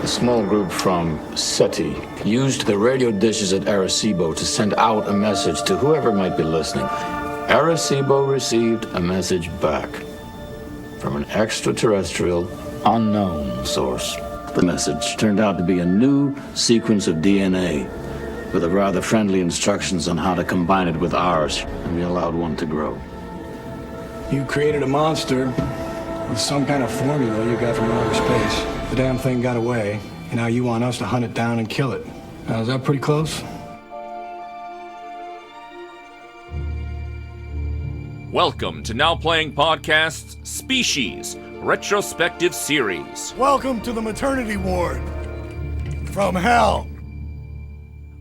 A small group from SETI used the radio dishes at Arecibo to send out a message to whoever might be listening. Arecibo received a message back from an extraterrestrial, unknown source. The message turned out to be a new sequence of DNA with a rather friendly instructions on how to combine it with ours, and we allowed one to grow. You created a monster with some kind of formula you got from outer space. The damn thing got away, and now you want us to hunt it down and kill it. Now, is that pretty close? Welcome to Now Playing Podcast's Species Retrospective Series. Welcome to the maternity ward from hell.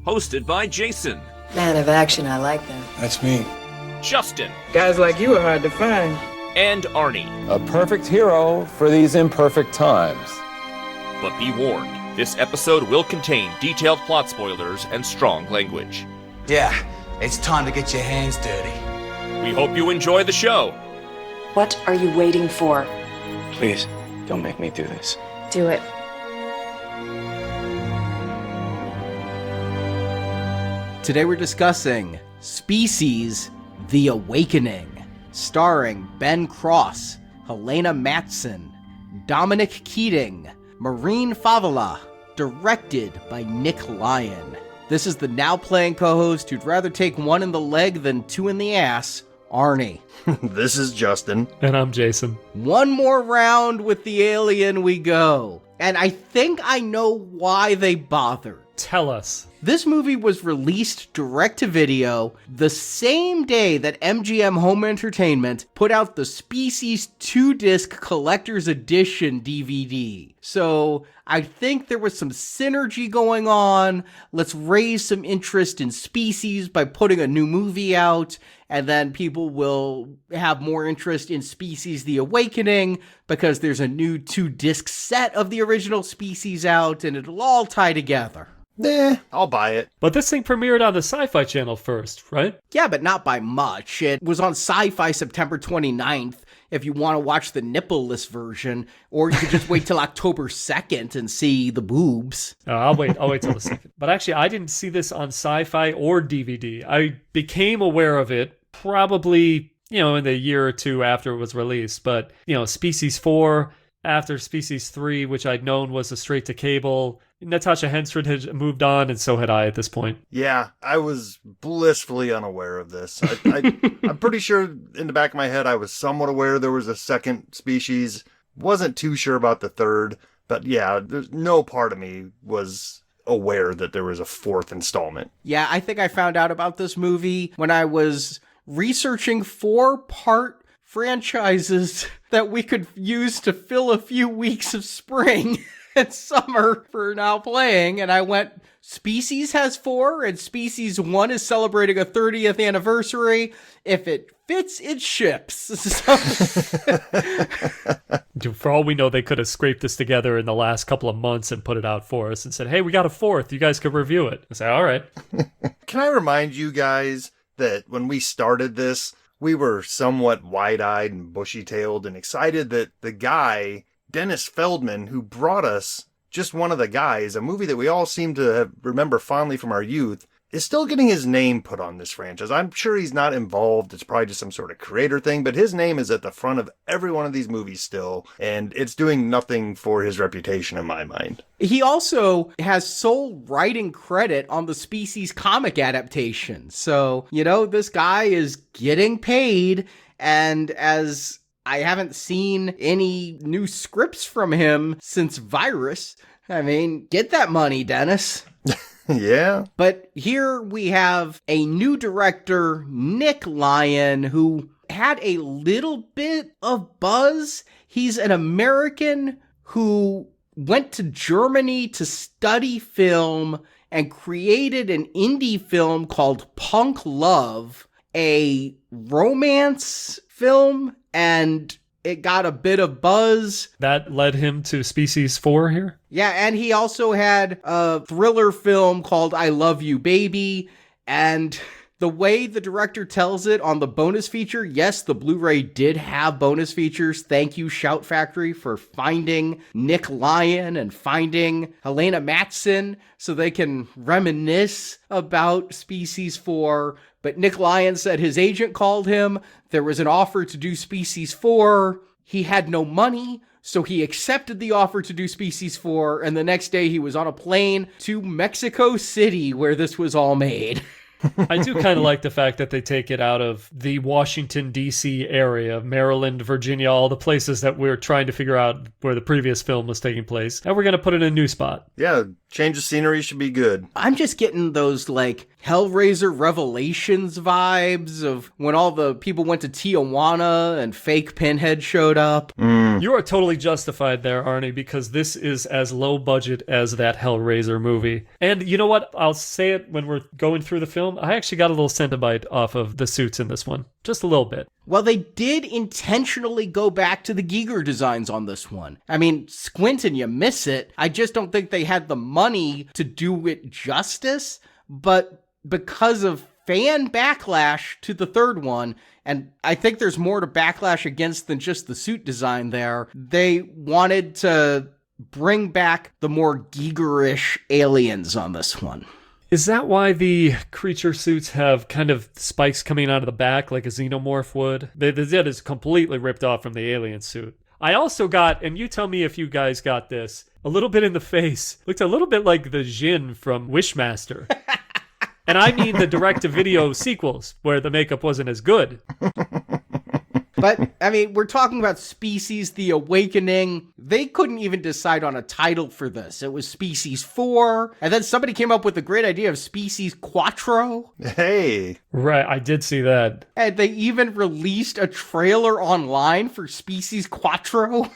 Hosted by Jason. Man of action, I like that. That's me. Justin. Guys like you are hard to find. And Arnie. A perfect hero for these imperfect times. But be warned, this episode will contain detailed plot spoilers and strong language. Yeah, it's time to get your hands dirty. We hope you enjoy the show. What are you waiting for? Please, don't make me do this. Do it. Today we're discussing Species: The Awakening, starring Ben Cross, Helena Matson, Dominic Keating, Maureen Favola, directed by Nick Lyon. This is the Now Playing co-host who'd rather take one in the leg than two in the ass, Arnie. This is Justin. And I'm Jason. One more round with the alien we go. And I think I know why they bothered. Tell us. This movie was released direct-to-video the same day that MGM Home Entertainment put out the Species 2-disc Collector's Edition DVD. So I think there was some synergy going on. Let's raise some interest in Species by putting a new movie out, and then people will have more interest in Species: The Awakening because there's a new 2-disc set of the original Species out, and it'll all tie together. I'll buy it. But this thing premiered on the Sci-Fi Channel first, right? Yeah, but not by much. It was on Sci-Fi September 29th if you want to watch the nipple-less version, or you could just wait till October 2nd and see the boobs. I'll wait till the second. But actually, I didn't see this on Sci-Fi or DVD. I became aware of it probably, in the year or two after it was released. But, Species 4, after Species 3, which I'd known was a straight-to-cable, Natasha Henstridge had moved on, and so had I at this point. Yeah, I was blissfully unaware of this. I'm pretty sure in the back of my head I was somewhat aware there was a second Species. Wasn't too sure about the third, but yeah, there's no part of me was aware that there was a fourth installment. Yeah, I think I found out about this movie when I was researching 4-part franchises that we could use to fill a few weeks of spring and summer for Now Playing, and I went, Species has 4, and Species 1 is celebrating a 30th anniversary. If it fits, it ships. So for all we know, they could have scraped this together in the last couple of months and put it out for us and said, hey, we got a 4th. You guys could review it. I say, all right. Can I remind you guys that when we started this, we were somewhat wide-eyed and bushy-tailed and excited that the guy, Dennis Feldman, who brought us Just One of the Guys, a movie that we all seem to remember fondly from our youth, is still getting his name put on this franchise. I'm sure he's not involved. It's probably just some sort of creator thing, but his name is at the front of every one of these movies still, and it's doing nothing for his reputation in my mind. He also has sole writing credit on the Species comic adaptation. So, this guy is getting paid, and as I haven't seen any new scripts from him since Virus, I mean, get that money, Dennis. Yeah. But here we have a new director, Nick Lyon, who had a little bit of buzz. He's an American who went to Germany to study film and created an indie film called Punk Love, a romance film, and it got a bit of buzz. That led him to Species 4 here? Yeah, and he also had a thriller film called I Love You, Baby, and The way the director tells it on the bonus feature, yes, the Blu-ray did have bonus features. Thank you, Shout Factory, for finding Nick Lyon and finding Helena Matson so they can reminisce about Species 4. But Nick Lyon said his agent called him. There was an offer to do Species 4. He had no money, so he accepted the offer to do Species 4. And the next day he was on a plane to Mexico City where this was all made. I do kind of like the fact that they take it out of the Washington, D.C. area, Maryland, Virginia, all the places that we're trying to figure out where the previous film was taking place. And we're going to put it in a new spot. Yeah, change of scenery should be good. I'm just getting those, like, Hellraiser Revelations vibes of when all the people went to Tijuana and fake Pinhead showed up. You are totally justified there, Arnie, because this is as low budget as that Hellraiser movie. And you know what? I'll say it when we're going through the film. I actually got a little Cenobite off of the suits in this one. Just a little bit. Well, they did intentionally go back to the Giger designs on this one. I mean, squint and you miss it. I just don't think they had the money to do it justice. But because of fan backlash to the third one, and I think there's more to backlash against than just the suit design there, they wanted to bring back the more Giger-ish aliens on this one. Is that why the creature suits have kind of spikes coming out of the back like a xenomorph would? The Z is completely ripped off from the alien suit. I also got, and you tell me if you guys got this, a little bit in the face. Looked a little bit like the Jinn from Wishmaster. And I mean the direct-to-video sequels, where the makeup wasn't as good. But, I mean, we're talking about Species The Awakening. They couldn't even decide on a title for this. It was Species 4, and then somebody came up with the great idea of Species Quattro. Hey. Right, I did see that. And they even released a trailer online for Species Quattro.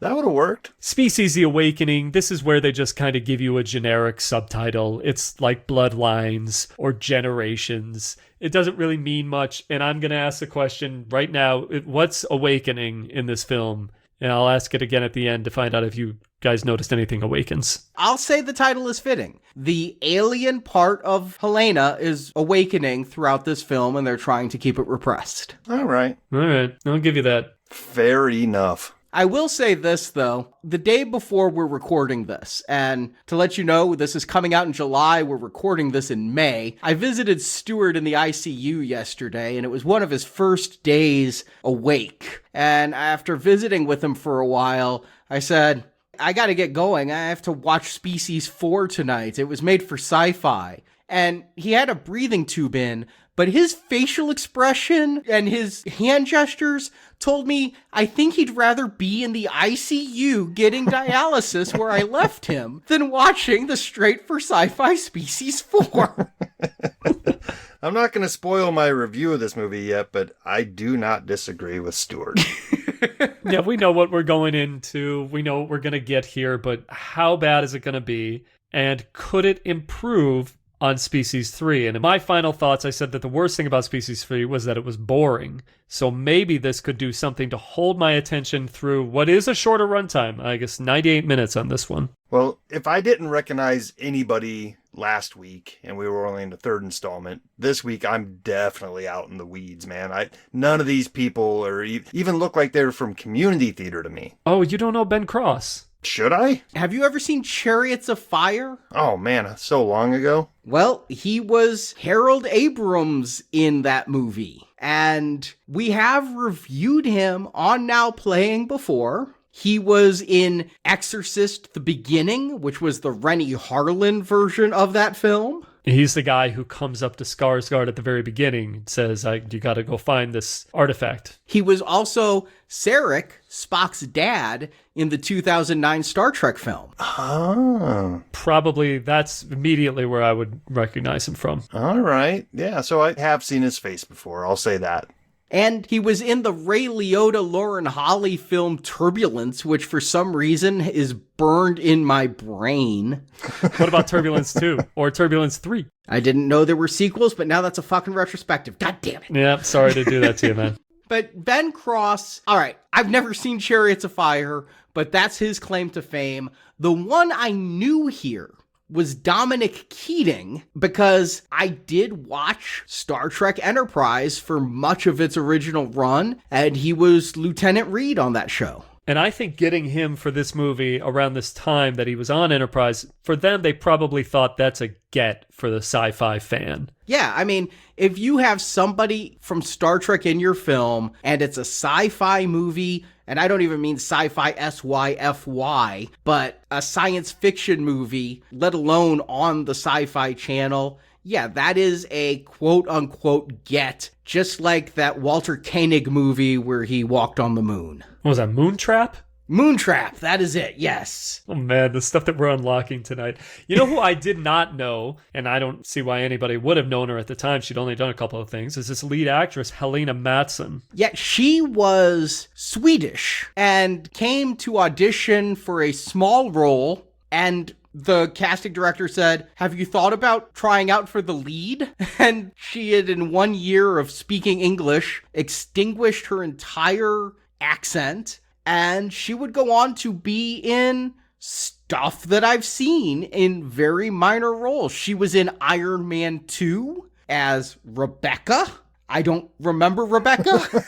That would have worked. Species The Awakening, this is where they just kind of give you a generic subtitle. It's like Bloodlines or Generations. It doesn't really mean much, and I'm going to ask the question right now, what's Awakening in this film? And I'll ask it again at the end to find out if you guys noticed anything awakens. I'll say the title is fitting. The alien part of Helena is awakening throughout this film, and they're trying to keep it repressed. All right, I'll give you that. Fair enough. I will say this, though. The day before we're recording this, and to let you know, this is coming out in July, we're recording this in May, I visited Stuart in the ICU yesterday, and it was one of his first days awake. And after visiting with him for a while, I said, I gotta get going. I have to watch Species 4 tonight. It was made for sci-fi. And he had a breathing tube in, but his facial expression and his hand gestures told me I think he'd rather be in the ICU getting dialysis where I left him than watching the Straight for Sci-Fi Species 4. I'm not going to spoil my review of this movie yet, but I do not disagree with Stuart. Yeah, we know what we're going into. We know what we're going to get here, but how bad is it going to be? And could it improve on Species 3? And in my final thoughts, I said that the worst thing about Species 3 was that it was boring. So maybe this could do something to hold my attention through what is a shorter runtime. I guess 98 minutes on this one. Well, if I didn't recognize anybody last week and we were only in the third installment, this week I'm definitely out in the weeds, man. None of these people are even look like they're from community theater to me. Oh, you don't know Ben Cross? Should I? Have you ever seen Chariots of Fire? Oh man, so long ago. Well, he was Harold Abrams in that movie. And we have reviewed him on Now Playing before. He was in Exorcist: The Beginning, which was the Rennie Harlin version of that film. He's the guy who comes up to Skarsgård at the very beginning and says, you got to go find this artifact. He was also Sarek, Spock's dad, in the 2009 Star Trek film. Oh. Probably that's immediately where I would recognize him from. All right. Yeah, so I have seen his face before. I'll say that. And he was in the Ray Liotta, Lauren Holly film Turbulence, which for some reason is burned in my brain. What about Turbulence 2 or Turbulence 3? I didn't know there were sequels, but now that's a fucking retrospective. God damn it. Yeah, sorry to do that to you, man. But Ben Cross, all right, I've never seen Chariots of Fire, but that's his claim to fame. The one I knew here was Dominic Keating, because I did watch Star Trek Enterprise for much of its original run, and he was Lieutenant Reed on that show. And I think getting him for this movie around this time that he was on Enterprise, for them, they probably thought that's a get for the sci-fi fan. Yeah, I mean, if you have somebody from Star Trek in your film and it's a sci-fi movie, and I don't even mean sci-fi SYFY, but a science fiction movie, let alone on the Sci-Fi Channel, yeah, that is a quote-unquote get, just like that Walter Koenig movie where he walked on the moon. What was that, Moontrap? Moontrap, that is it, yes. Oh man, the stuff that we're unlocking tonight. You know who I did not know, and I don't see why anybody would have known her at the time, she'd only done a couple of things, is this lead actress, Helena Mattsson. Yeah, she was Swedish and came to audition for a small role, and the casting director said, have you thought about trying out for the lead? And she had, in 1 year of speaking English, extinguished her entire accent, and she would go on to be in stuff that I've seen in very minor roles. She was in Iron Man 2 as Rebecca. I don't remember Rebecca.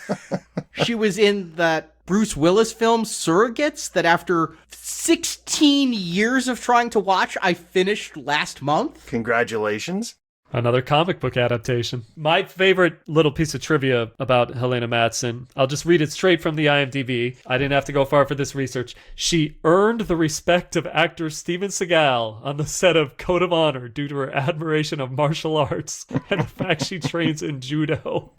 She was in that Bruce Willis film Surrogates that after 16 years of trying to watch, I finished last month. Congratulations. Another comic book adaptation. My favorite little piece of trivia about Helena Mattsson, I'll just read it straight from the IMDb. I didn't have to go far for this research. She earned the respect of actor Steven Seagal on the set of Code of Honor due to her admiration of martial arts and the fact she trains in judo.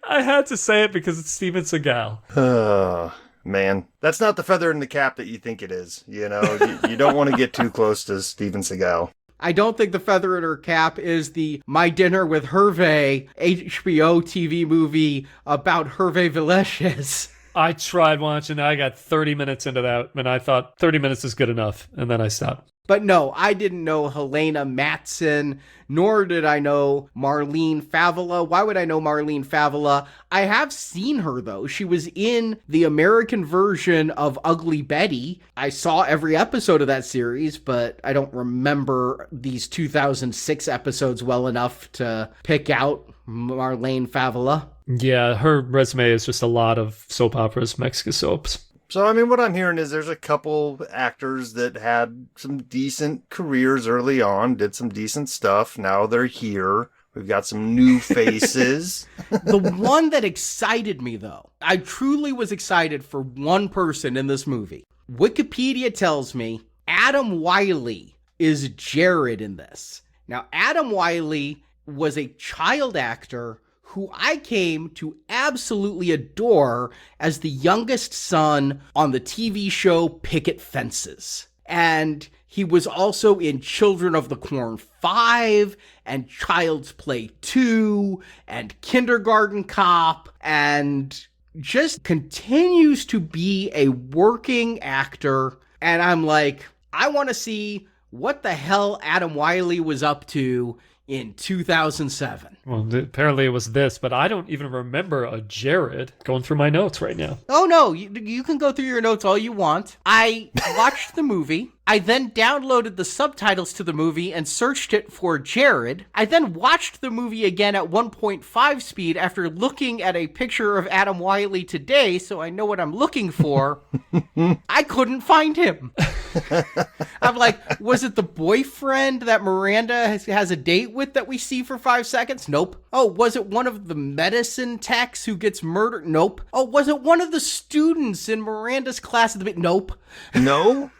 I had to say it because it's Steven Seagal. Man, that's not the feather in the cap that you think it is. You know, you don't want to get too close to Steven Seagal. I don't think the feather in her cap is the My Dinner with Hervé HBO TV movie about Hervé Villeshes. I tried watching, I got 30 minutes into that, and I thought 30 minutes is good enough, and then I stopped. But no, I didn't know Helena Mattsson, nor did I know Marlene Favela. Why would I know Marlene Favela? I have seen her, though. She was in the American version of Ugly Betty. I saw every episode of that series, but I don't remember these 2006 episodes well enough to pick out Marlene Favela. Yeah, her resume is just a lot of soap operas, Mexican soaps. So, I mean, what I'm hearing is there's a couple actors that had some decent careers early on, did some decent stuff. Now they're here. We've got some new faces. The one that excited me, though, I truly was excited for one person in this movie. Wikipedia tells me Adam Wiley is Jared in this. Now, Adam Wiley was a child actor who I came to absolutely adore as the youngest son on the TV show Picket Fences. And he was also in Children of the Corn 5 and Child's Play 2 and Kindergarten Cop, and just continues to be a working actor. And I'm like, I want to see what the hell Adam Wiley was up to in 2007. Well, apparently it was this, but I don't even remember a Jared. Going through my notes right now. Oh no, you can go through your notes all you want. I watched the movie. I then downloaded the subtitles to the movie and searched it for Jared. I then watched the movie again at 1.5 speed after looking at a picture of Adam Wiley today, so I know what I'm looking for. I couldn't find him. I'm like, was it the boyfriend that Miranda has a date with that we see for 5 seconds? Nope. Oh, was it one of the medicine techs who gets murdered? Nope. Oh, was it one of the students in Miranda's class at the Nope. No?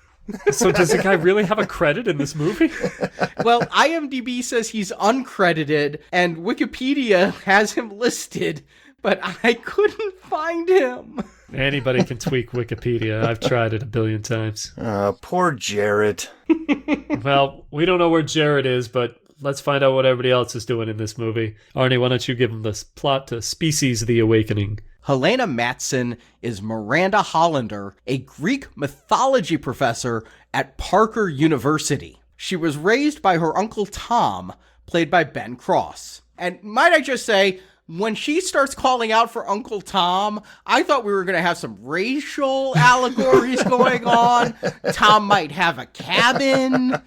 So does the guy really have a credit in this movie? Well, IMDb says he's uncredited, and Wikipedia has him listed, but I couldn't find him. Anybody can tweak Wikipedia. I've tried it a billion times. Poor Jared. Well, we don't know where Jared is, but let's find out what everybody else is doing in this movie. Arnie, why don't you give him the plot to Species: The Awakening? Helena Mattsson is Miranda Hollander, a Greek mythology professor at Parker University. She was raised by her uncle Tom, played by Ben Cross. And might I just say, when she starts calling out for Uncle Tom, I thought we were going to have some racial allegories going on. Tom might have a cabin.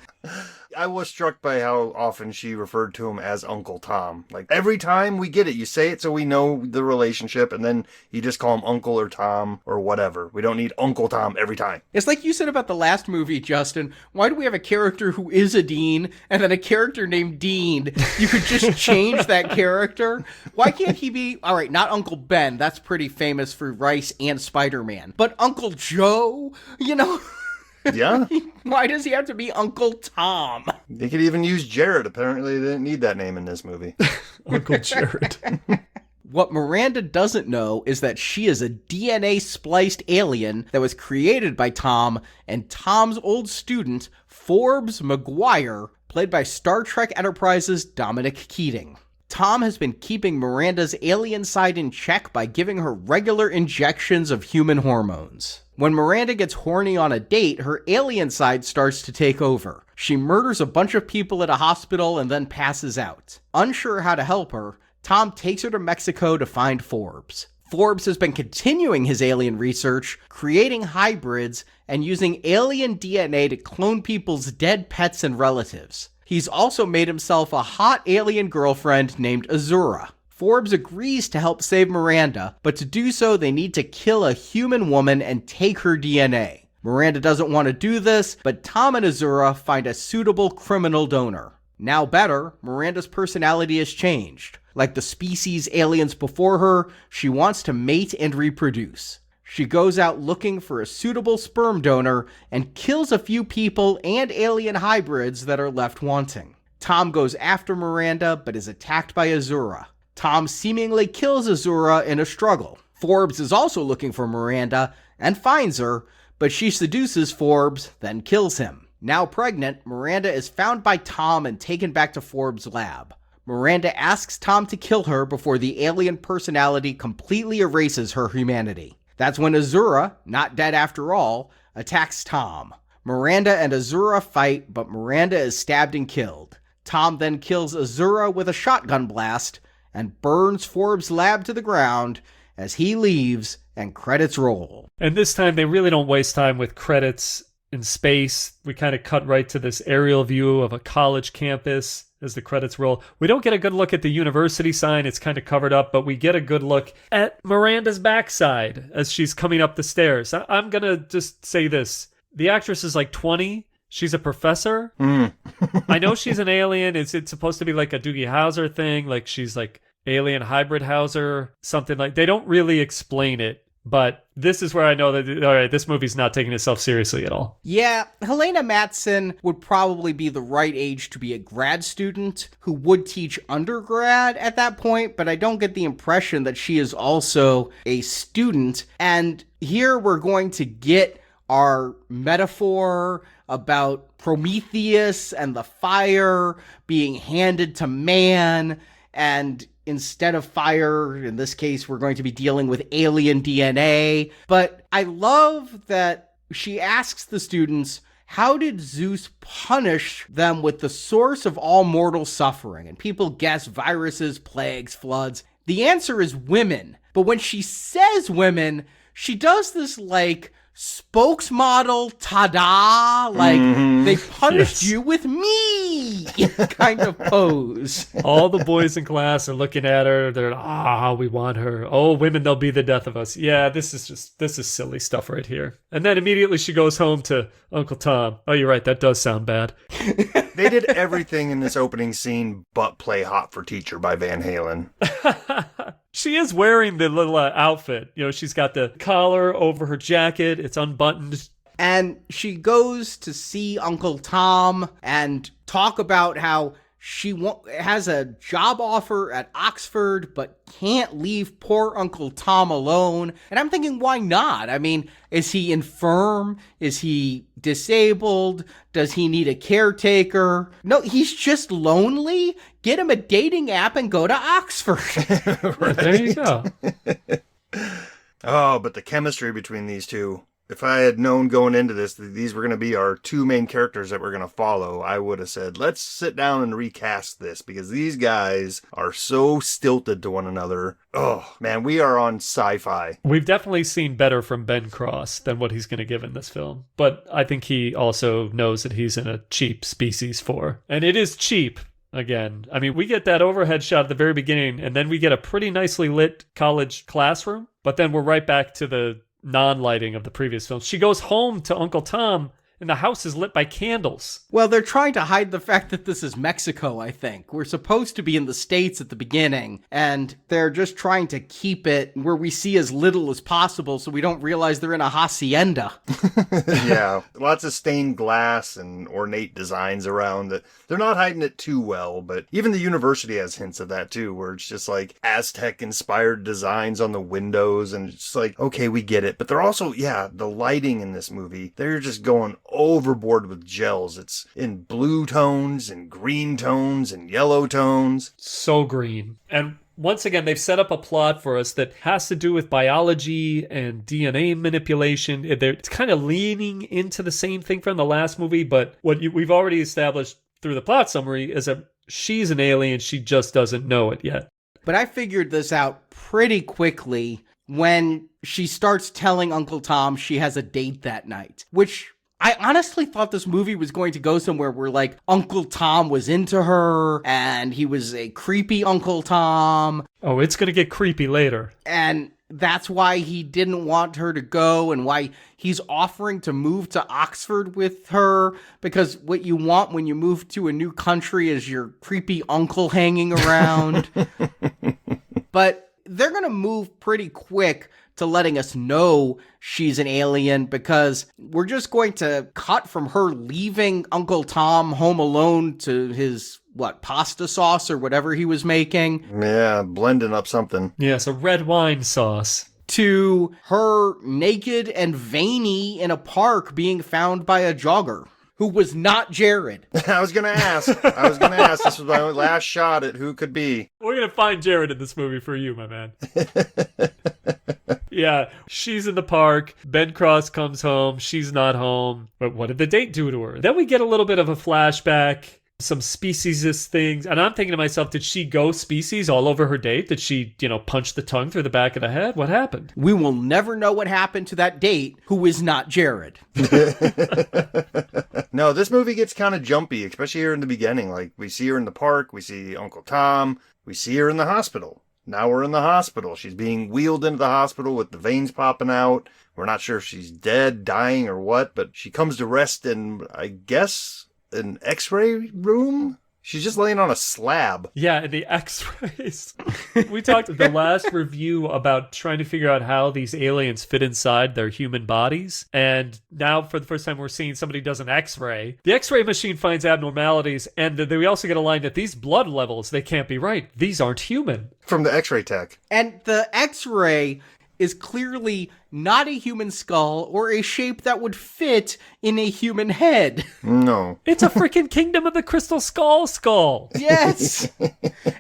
I was struck by how often she referred to him as Uncle Tom. Like, every time we get it, you say it so we know the relationship, and then you just call him Uncle or Tom or whatever. We don't need Uncle Tom every time. It's like you said about the last movie, Justin. Why do we have a character who is a Dean and then a character named Dean? You could just change that character. Why can't he be, all right, not Uncle Ben. That's pretty famous for Rice and Spider-Man. But Uncle Joe, you know? Yeah. Why does he have to be Uncle Tom? They could even use Jared. Apparently they didn't need that name in this movie. Uncle Jared. What Miranda doesn't know is that she is a DNA spliced alien that was created by Tom and Tom's old student, Forbes McGuire, played by Star Trek Enterprise's Dominic Keating. Tom has been keeping Miranda's alien side in check by giving her regular injections of human hormones. When Miranda gets horny on a date, her alien side starts to take over. She murders a bunch of people at a hospital and then passes out. Unsure how to help her, Tom takes her to Mexico to find Forbes. Forbes has been continuing his alien research, creating hybrids, and using alien DNA to clone people's dead pets and relatives. He's also made himself a hot alien girlfriend named Azura. Forbes agrees to help save Miranda, but to do so they need to kill a human woman and take her DNA. Miranda doesn't want to do this, but Tom and Azura find a suitable criminal donor. Now better, Miranda's personality has changed. Like the species aliens before her, she wants to mate and reproduce. She goes out looking for a suitable sperm donor and kills a few people and alien hybrids that are left wanting. Tom goes after Miranda, but is attacked by Azura. Tom seemingly kills Azura in a struggle. Forbes is also looking for Miranda and finds her, but she seduces Forbes, then kills him. Now pregnant, Miranda is found by Tom and taken back to Forbes' lab. Miranda asks Tom to kill her before the alien personality completely erases her humanity. That's when Azura, not dead after all, attacks Tom. Miranda and Azura fight, but Miranda is stabbed and killed. Tom then kills Azura with a shotgun blast and burns Forbes' lab to the ground as he leaves and credits roll. And this time they really don't waste time with credits in space. We kind of cut right to this aerial view of a college campus as the credits roll. We don't get a good look at the university sign. It's kind of covered up, but we get a good look at Miranda's backside as she's coming up the stairs. I'm going to just say this. The actress is like 20. She's a professor. I know she's an alien. It's supposed to be like a Doogie Howser thing. Like she's like alien hybrid Hauser, something like. They don't really explain it. But this is where I know that, all right, this movie's not taking itself seriously at all. Yeah, Helena Matson would probably be the right age to be a grad student who would teach undergrad at that point, but I don't get the impression that she is also a student. And here we're going to get our metaphor about Prometheus and the fire being handed to man, and instead of fire, in this case, we're going to be dealing with alien DNA. But I love that she asks the students, how did Zeus punish them with the source of all mortal suffering? And people guess viruses, plagues, floods. The answer is women. But when she says women, she does this like spokesmodel, ta-da, like they punished you with me kind of pose. All the boys in class are looking at her. They're, we want her. Oh, women, they'll be the death of us. Yeah, this is silly stuff right here. And then immediately she goes home to Uncle Tom. Oh, you're right. That does sound bad. They did everything in this opening scene but play Hot for Teacher by Van Halen. She is wearing the little outfit. You know, she's got the collar over her jacket. It's unbuttoned. And she goes to see Uncle Tom and talk about how she has a job offer at Oxford, but can't leave poor Uncle Tom alone. And I'm thinking, why not? I mean, is he infirm? Is he disabled? Does he need a caretaker? No, he's just lonely. Get him a dating app and go to Oxford. Right. There you go. Oh, but the chemistry between these two, If I had known going into this that these were going to be our two main characters that we're going to follow, I would have said, let's sit down and recast this because these guys are so stilted to one another. Oh, man, we are on sci-fi. We've definitely seen better from Ben Cross than what he's going to give in this film. But I think he also knows that he's in a cheap Species 4. And it is cheap. Again, I mean, we get that overhead shot at the very beginning, and then we get a pretty nicely lit college classroom, but then we're right back to the non-lighting of the previous film. She goes home to Uncle Tom, and the house is lit by candles. Well, they're trying to hide the fact that this is Mexico, I think. We're supposed to be in the States at the beginning, and they're just trying to keep it where we see as little as possible so we don't realize they're in a hacienda. Yeah, lots of stained glass and ornate designs around it. They're not hiding it too well, but even the university has hints of that too, where it's just like Aztec-inspired designs on the windows, and it's just like, okay, we get it. But they're also, the lighting in this movie, they're just going overboard with gels. It's in blue tones and green tones and yellow tones. So green. And once again, they've set up a plot for us that has to do with biology and DNA manipulation. It's kind of leaning into the same thing from the last movie, but what we've already established through the plot summary is that she's an alien. She just doesn't know it yet. But I figured this out pretty quickly when she starts telling Uncle Tom she has a date that night, which I honestly thought this movie was going to go somewhere where, like, Uncle Tom was into her, and he was a creepy Uncle Tom. Oh, it's going to get creepy later. And that's why he didn't want her to go, and why he's offering to move to Oxford with her, because what you want when you move to a new country is your creepy uncle hanging around. But they're going to move pretty quick to letting us know she's an alien, because we're just going to cut from her leaving Uncle Tom home alone to his, pasta sauce or whatever he was making. Yeah, blending up something. Yes, a red wine sauce. To her naked and veiny in a park being found by a jogger who was not Jared. I was going to ask. This was my last shot at who could be. We're going to find Jared in this movie for you, my man. Yeah, she's in the park. Ben Cross comes home. She's not home. But what did the date do to her? Then we get a little bit of a flashback, some speciesist things. And I'm thinking to myself, did she go species all over her date? Did she, punch the tongue through the back of the head? What happened? We will never know what happened to that date who is not Jared. No, this movie gets kind of jumpy, especially here in the beginning. Like, we see her in the park. We see Uncle Tom. We see her in the hospital. Now we're in the hospital. She's being wheeled into the hospital with the veins popping out. We're not sure if she's dead, dying, or what, but she comes to rest in, I guess, an x-ray room? She's just laying on a slab. Yeah, and the x-rays. We talked in the last review about trying to figure out how these aliens fit inside their human bodies. And now, for the first time, we're seeing somebody does an x-ray. The x-ray machine finds abnormalities, and we also get a line that these blood levels, they can't be right. These aren't human. From the x-ray tech. And the x-ray is clearly not a human skull or a shape that would fit in a human head. No. It's a freaking Kingdom of the Crystal Skull. Yes.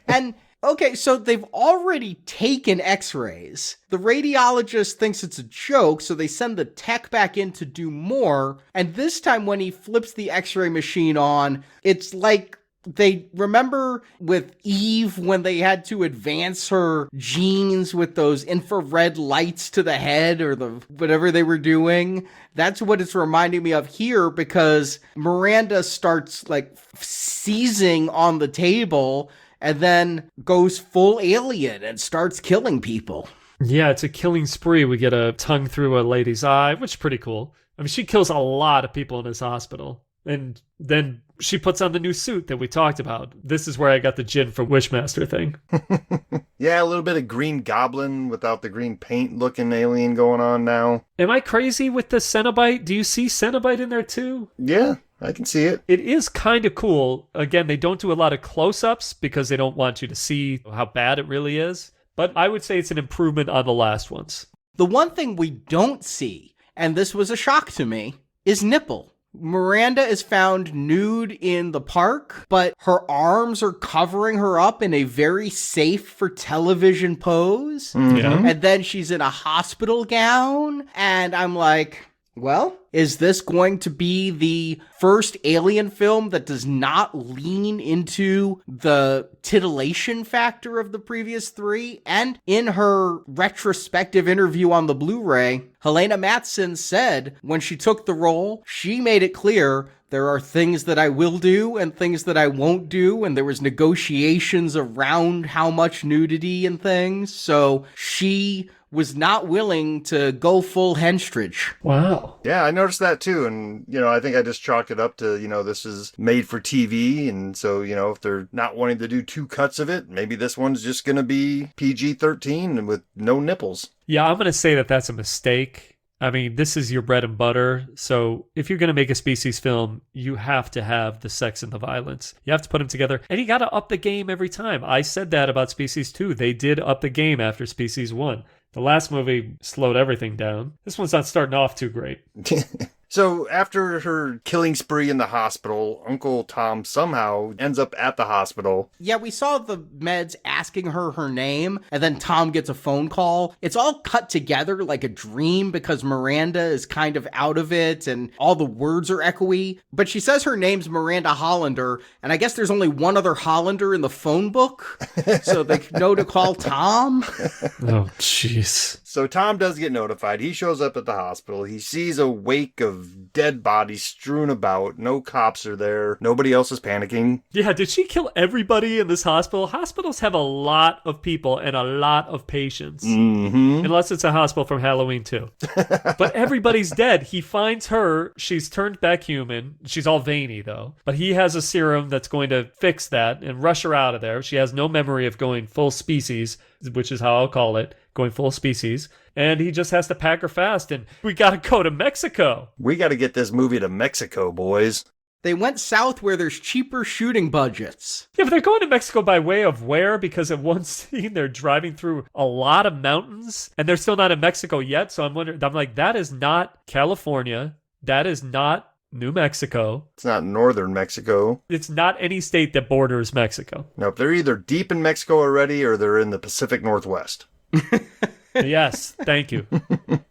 And okay, so they've already taken x-rays. The radiologist thinks it's a joke, so they send the tech back in to do more. And this time when he flips the x-ray machine on, it's like they remember with Eve when they had to advance her genes with those infrared lights to the head or the whatever they were doing. That's what it's reminding me of here, because Miranda starts like seizing on the table and then goes full alien and starts killing people. Yeah, it's a killing spree. We get a tongue through a lady's eye, which is pretty cool. I mean, she kills a lot of people in this hospital. And then she puts on the new suit that we talked about. This is where I got the Jin for Wishmaster thing. Yeah, a little bit of Green Goblin without the green paint looking alien going on now. Am I crazy with the Cenobite? Do you see Cenobite in there too? Yeah, I can see it. It is kind of cool. Again, they don't do a lot of close-ups because they don't want you to see how bad it really is. But I would say it's an improvement on the last ones. The one thing we don't see, and this was a shock to me, is nipple. Miranda is found nude in the park, but her arms are covering her up in a very safe for television pose. Mm-hmm. And then she's in a hospital gown, and I'm like, Well, is this going to be the first Alien film that does not lean into the titillation factor of the previous three? And in her retrospective interview on the Blu-ray, Helena Matson said when she took the role, she made it clear there are things that I will do and things that I won't do, and there was negotiations around how much nudity and things, so she was not willing to go full Henstridge. Wow. Yeah, I noticed that too. And, I think I just chalk it up to, this is made for TV. And so, if they're not wanting to do 2 cuts of it, maybe this one's just going to be PG-13 and with no nipples. Yeah, I'm going to say that that's a mistake. I mean, this is your bread and butter. So if you're going to make a Species film, you have to have the sex and the violence. You have to put them together. And you got to up the game every time. I said that about Species 2. They did up the game after Species 1. The last movie slowed everything down. This one's not starting off too great. So after her killing spree in the hospital, Uncle Tom somehow ends up at the hospital. Yeah, we saw the meds asking her name, and then Tom gets a phone call. It's all cut together like a dream because Miranda is kind of out of it, and all the words are echoey. But she says her name's Miranda Hollander, and I guess there's only one other Hollander in the phone book, so they know to call Tom. Oh, jeez. So Tom does get notified. He shows up at the hospital. He sees a wake of dead bodies strewn about. No cops are there. Nobody else is panicking. Yeah, did she kill everybody in this hospital? Hospitals have a lot of people and a lot of patients. Mm-hmm. Unless it's a hospital from Halloween 2. But everybody's dead. He finds her. She's turned back human. She's all veiny, though. But he has a serum that's going to fix that and rush her out of there. She has no memory of going full species, which is how I'll call it. Going full species, and he just has to pack her fast, and we gotta go to Mexico. We gotta get this movie to Mexico, boys. They went south where there's cheaper shooting budgets. Yeah, but they're going to Mexico by way of where? Because at one scene, they're driving through a lot of mountains, and they're still not in Mexico yet, so I'm like, that is not California. That is not New Mexico. It's not northern Mexico. It's not any state that borders Mexico. Nope, they're either deep in Mexico already, or they're in the Pacific Northwest. Yes, thank you.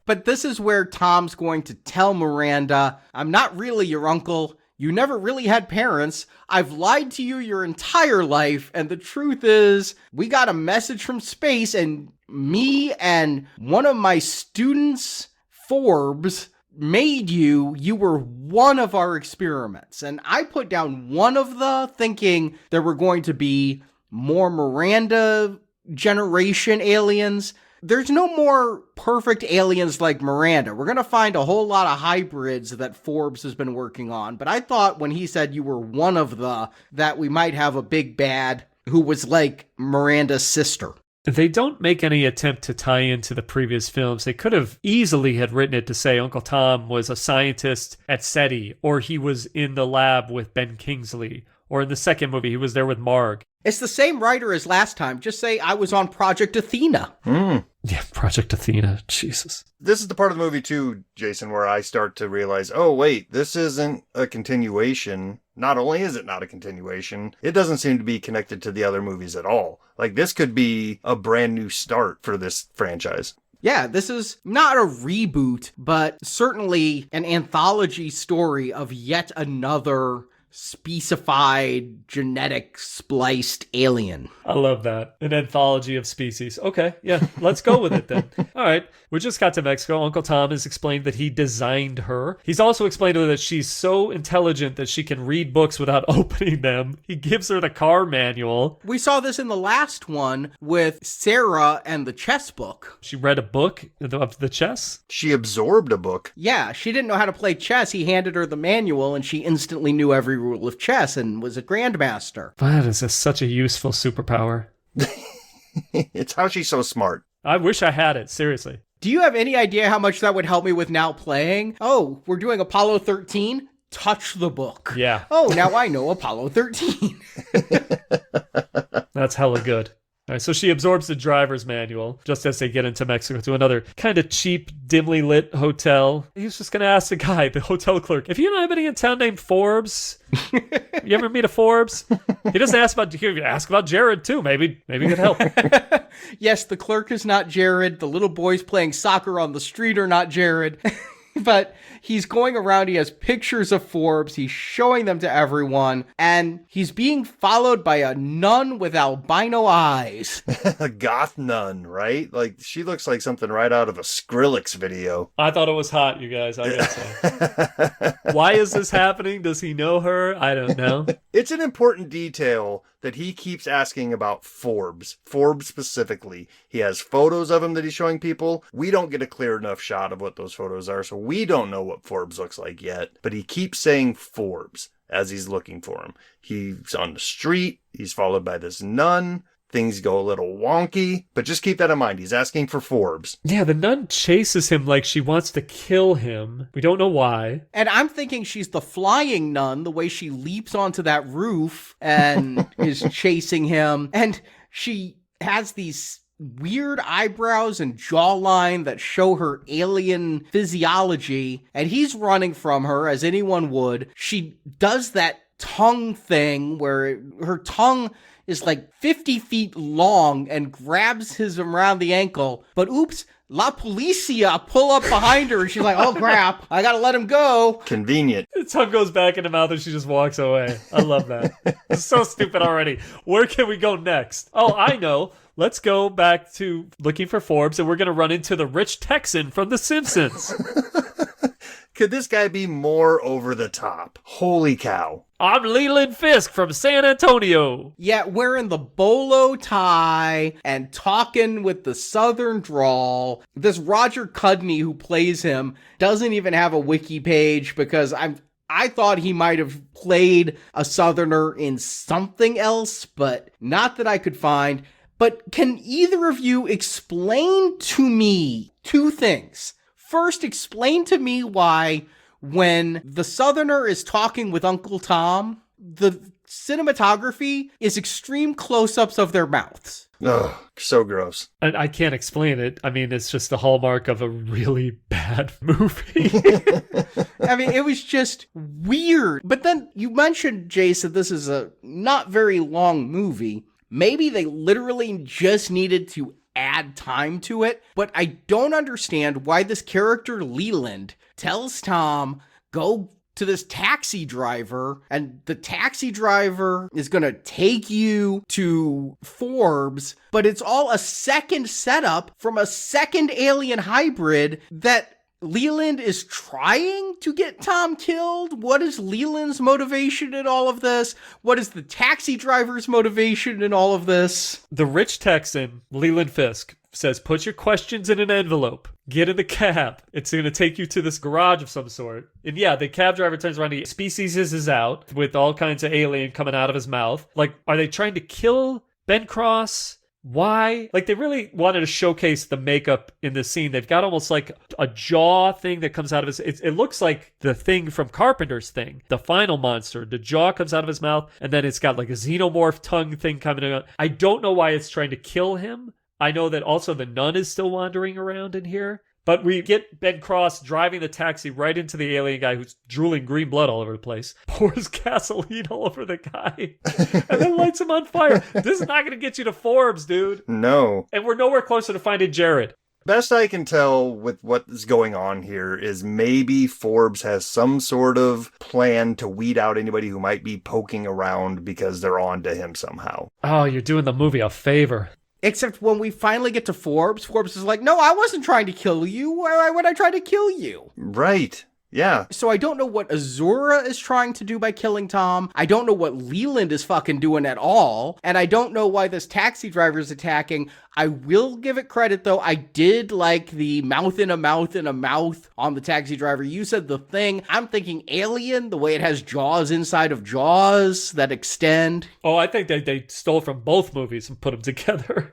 But this is where Tom's going to tell Miranda, I'm not really your uncle. You never really had parents. I've lied to you your entire life. And the truth is, we got a message from space, and me and one of my students, Forbes, made you. You were one of our experiments. And I put down one of the, thinking there were going to be more Miranda generation aliens. There's no more perfect aliens like Miranda. We're going to find a whole lot of hybrids that Forbes has been working on. But I thought when he said you were one of the, that we might have a big bad who was like Miranda's sister. They don't make any attempt to tie into the previous films. They could have easily had written it to say Uncle Tom was a scientist at SETI, or he was in the lab with Ben Kingsley, or in the second movie, he was there with Marg. It's the same writer as last time. Just say I was on Project Athena. Yeah, Project Athena. Jesus. This is the part of the movie, too, Jason, where I start to realize, oh, wait, this isn't a continuation. Not only is it not a continuation, it doesn't seem to be connected to the other movies at all. Like, this could be a brand new start for this franchise. Yeah, this is not a reboot, but certainly an anthology story of yet another specified, genetic, spliced alien. I love that. An anthology of species. Okay, yeah, let's go with it then. All right, we just got to Mexico. Uncle Tom has explained that he designed her. He's also explained to her that she's so intelligent that she can read books without opening them. He gives her the car manual. We saw this in the last one with Sarah and the chess book. She read a book of the chess? She absorbed a book. Yeah, she didn't know how to play chess. He handed her the manual and she instantly knew every rule of chess and was a grandmaster. That is such a useful superpower. It's how she's so smart. I wish I had it, seriously. Do you have any idea how much that would help me with now playing? Oh, we're doing Apollo 13? Touch the book. Yeah. Oh, now I know Apollo 13. That's hella good. All right, so she absorbs the driver's manual just as they get into Mexico to another kind of cheap, dimly lit hotel. He's just going to ask the guy, the hotel clerk, if you know anybody in town named Forbes, you ever meet a Forbes? He doesn't ask about Jared too. Maybe he could help. Yes, the clerk is not Jared. The little boys playing soccer on the street are not Jared. But he's going around, he has pictures of Forbes, he's showing them to everyone, and he's being followed by a nun with albino eyes. A goth nun, right? Like, she looks like something right out of a Skrillex video. I thought it was hot, you guys, I gotta say. Why is this happening? Does he know her? I don't know. It's an important detail that he keeps asking about Forbes specifically. He has photos of him that he's showing people. We don't get a clear enough shot of what those photos are, so we don't know what Forbes looks like yet. But he keeps saying Forbes as he's looking for him. He's on the street. He's followed by this nun. Things go a little wonky, but just keep that in mind. He's asking for Forbes. Yeah, the nun chases him like she wants to kill him. We don't know why. And I'm thinking she's the flying nun, the way she leaps onto that roof and is chasing him. And she has these weird eyebrows and jawline that show her alien physiology. And he's running from her, as anyone would. She does that tongue thing where her tongue is like 50 feet long and grabs him around the ankle. But oops, La Policia pull up behind her and she's like, oh crap, I gotta let him go. Convenient. The tongue goes back in the mouth and she just walks away. I love that. It's so stupid already. Where can we go next? Oh, I know. Let's go back to looking for Forbes and we're going to run into the rich Texan from The Simpsons. Could this guy be more over the top? Holy cow. I'm Leland Fisk from San Antonio. Yeah, wearing the bolo tie and talking with the southern drawl. This Roger Cudney who plays him doesn't even have a wiki page because I thought he might have played a southerner in something else, but not that I could find. But can either of you explain to me two things? First, explain to me why when the southerner is talking with Uncle Tom, the cinematography is extreme close-ups of their mouths. Ugh, so gross. I can't explain it. I mean, it's just the hallmark of a really bad movie. I mean, it was just weird. But then you mentioned, Jason, this is a not very long movie. Maybe they literally just needed to add time to it, but I don't understand why this character Leland tells Tom, go to this taxi driver, and the taxi driver is gonna take you to Forbes, but it's all a second setup from a second alien hybrid that Leland is trying to get Tom killed. What is Leland's motivation in all of this? What is the taxi driver's motivation in all of this? The rich Texan, Leland Fisk, says, put your questions in an envelope. Get in the cab. It's going to take you to this garage of some sort. And yeah, the cab driver turns around. He species is out with all kinds of alien coming out of his mouth. Like, are they trying to kill Ben Cross? Why? Like, they really wanted to showcase the makeup in this scene. They've got almost like a jaw thing that comes out of his... It looks like the thing from Carpenter's thing. The final monster. The jaw comes out of his mouth, and then it's got like a xenomorph tongue thing coming out. I don't know why it's trying to kill him. I know that also the nun is still wandering around in here. But we get Ben Cross driving the taxi right into the alien guy who's drooling green blood all over the place, pours gasoline all over the guy, and then lights him on fire. This is not going to get you to Forbes, dude. No. And we're nowhere closer to finding Jared. Best I can tell with what is going on here is maybe Forbes has some sort of plan to weed out anybody who might be poking around because they're on to him somehow. Oh, you're doing the movie a favor. Except when we finally get to Forbes, Forbes is like, no, I wasn't trying to kill you. Why would I try to kill you? Right. Yeah. So I don't know what Azura is trying to do by killing Tom. I don't know what Leland is fucking doing at all. And I don't know why this taxi driver is attacking. I will give it credit, though. I did like the mouth in a mouth in a mouth on the taxi driver. You said the thing. I'm thinking Alien, the way it has jaws inside of jaws that extend. Oh, I think they stole from both movies and put them together.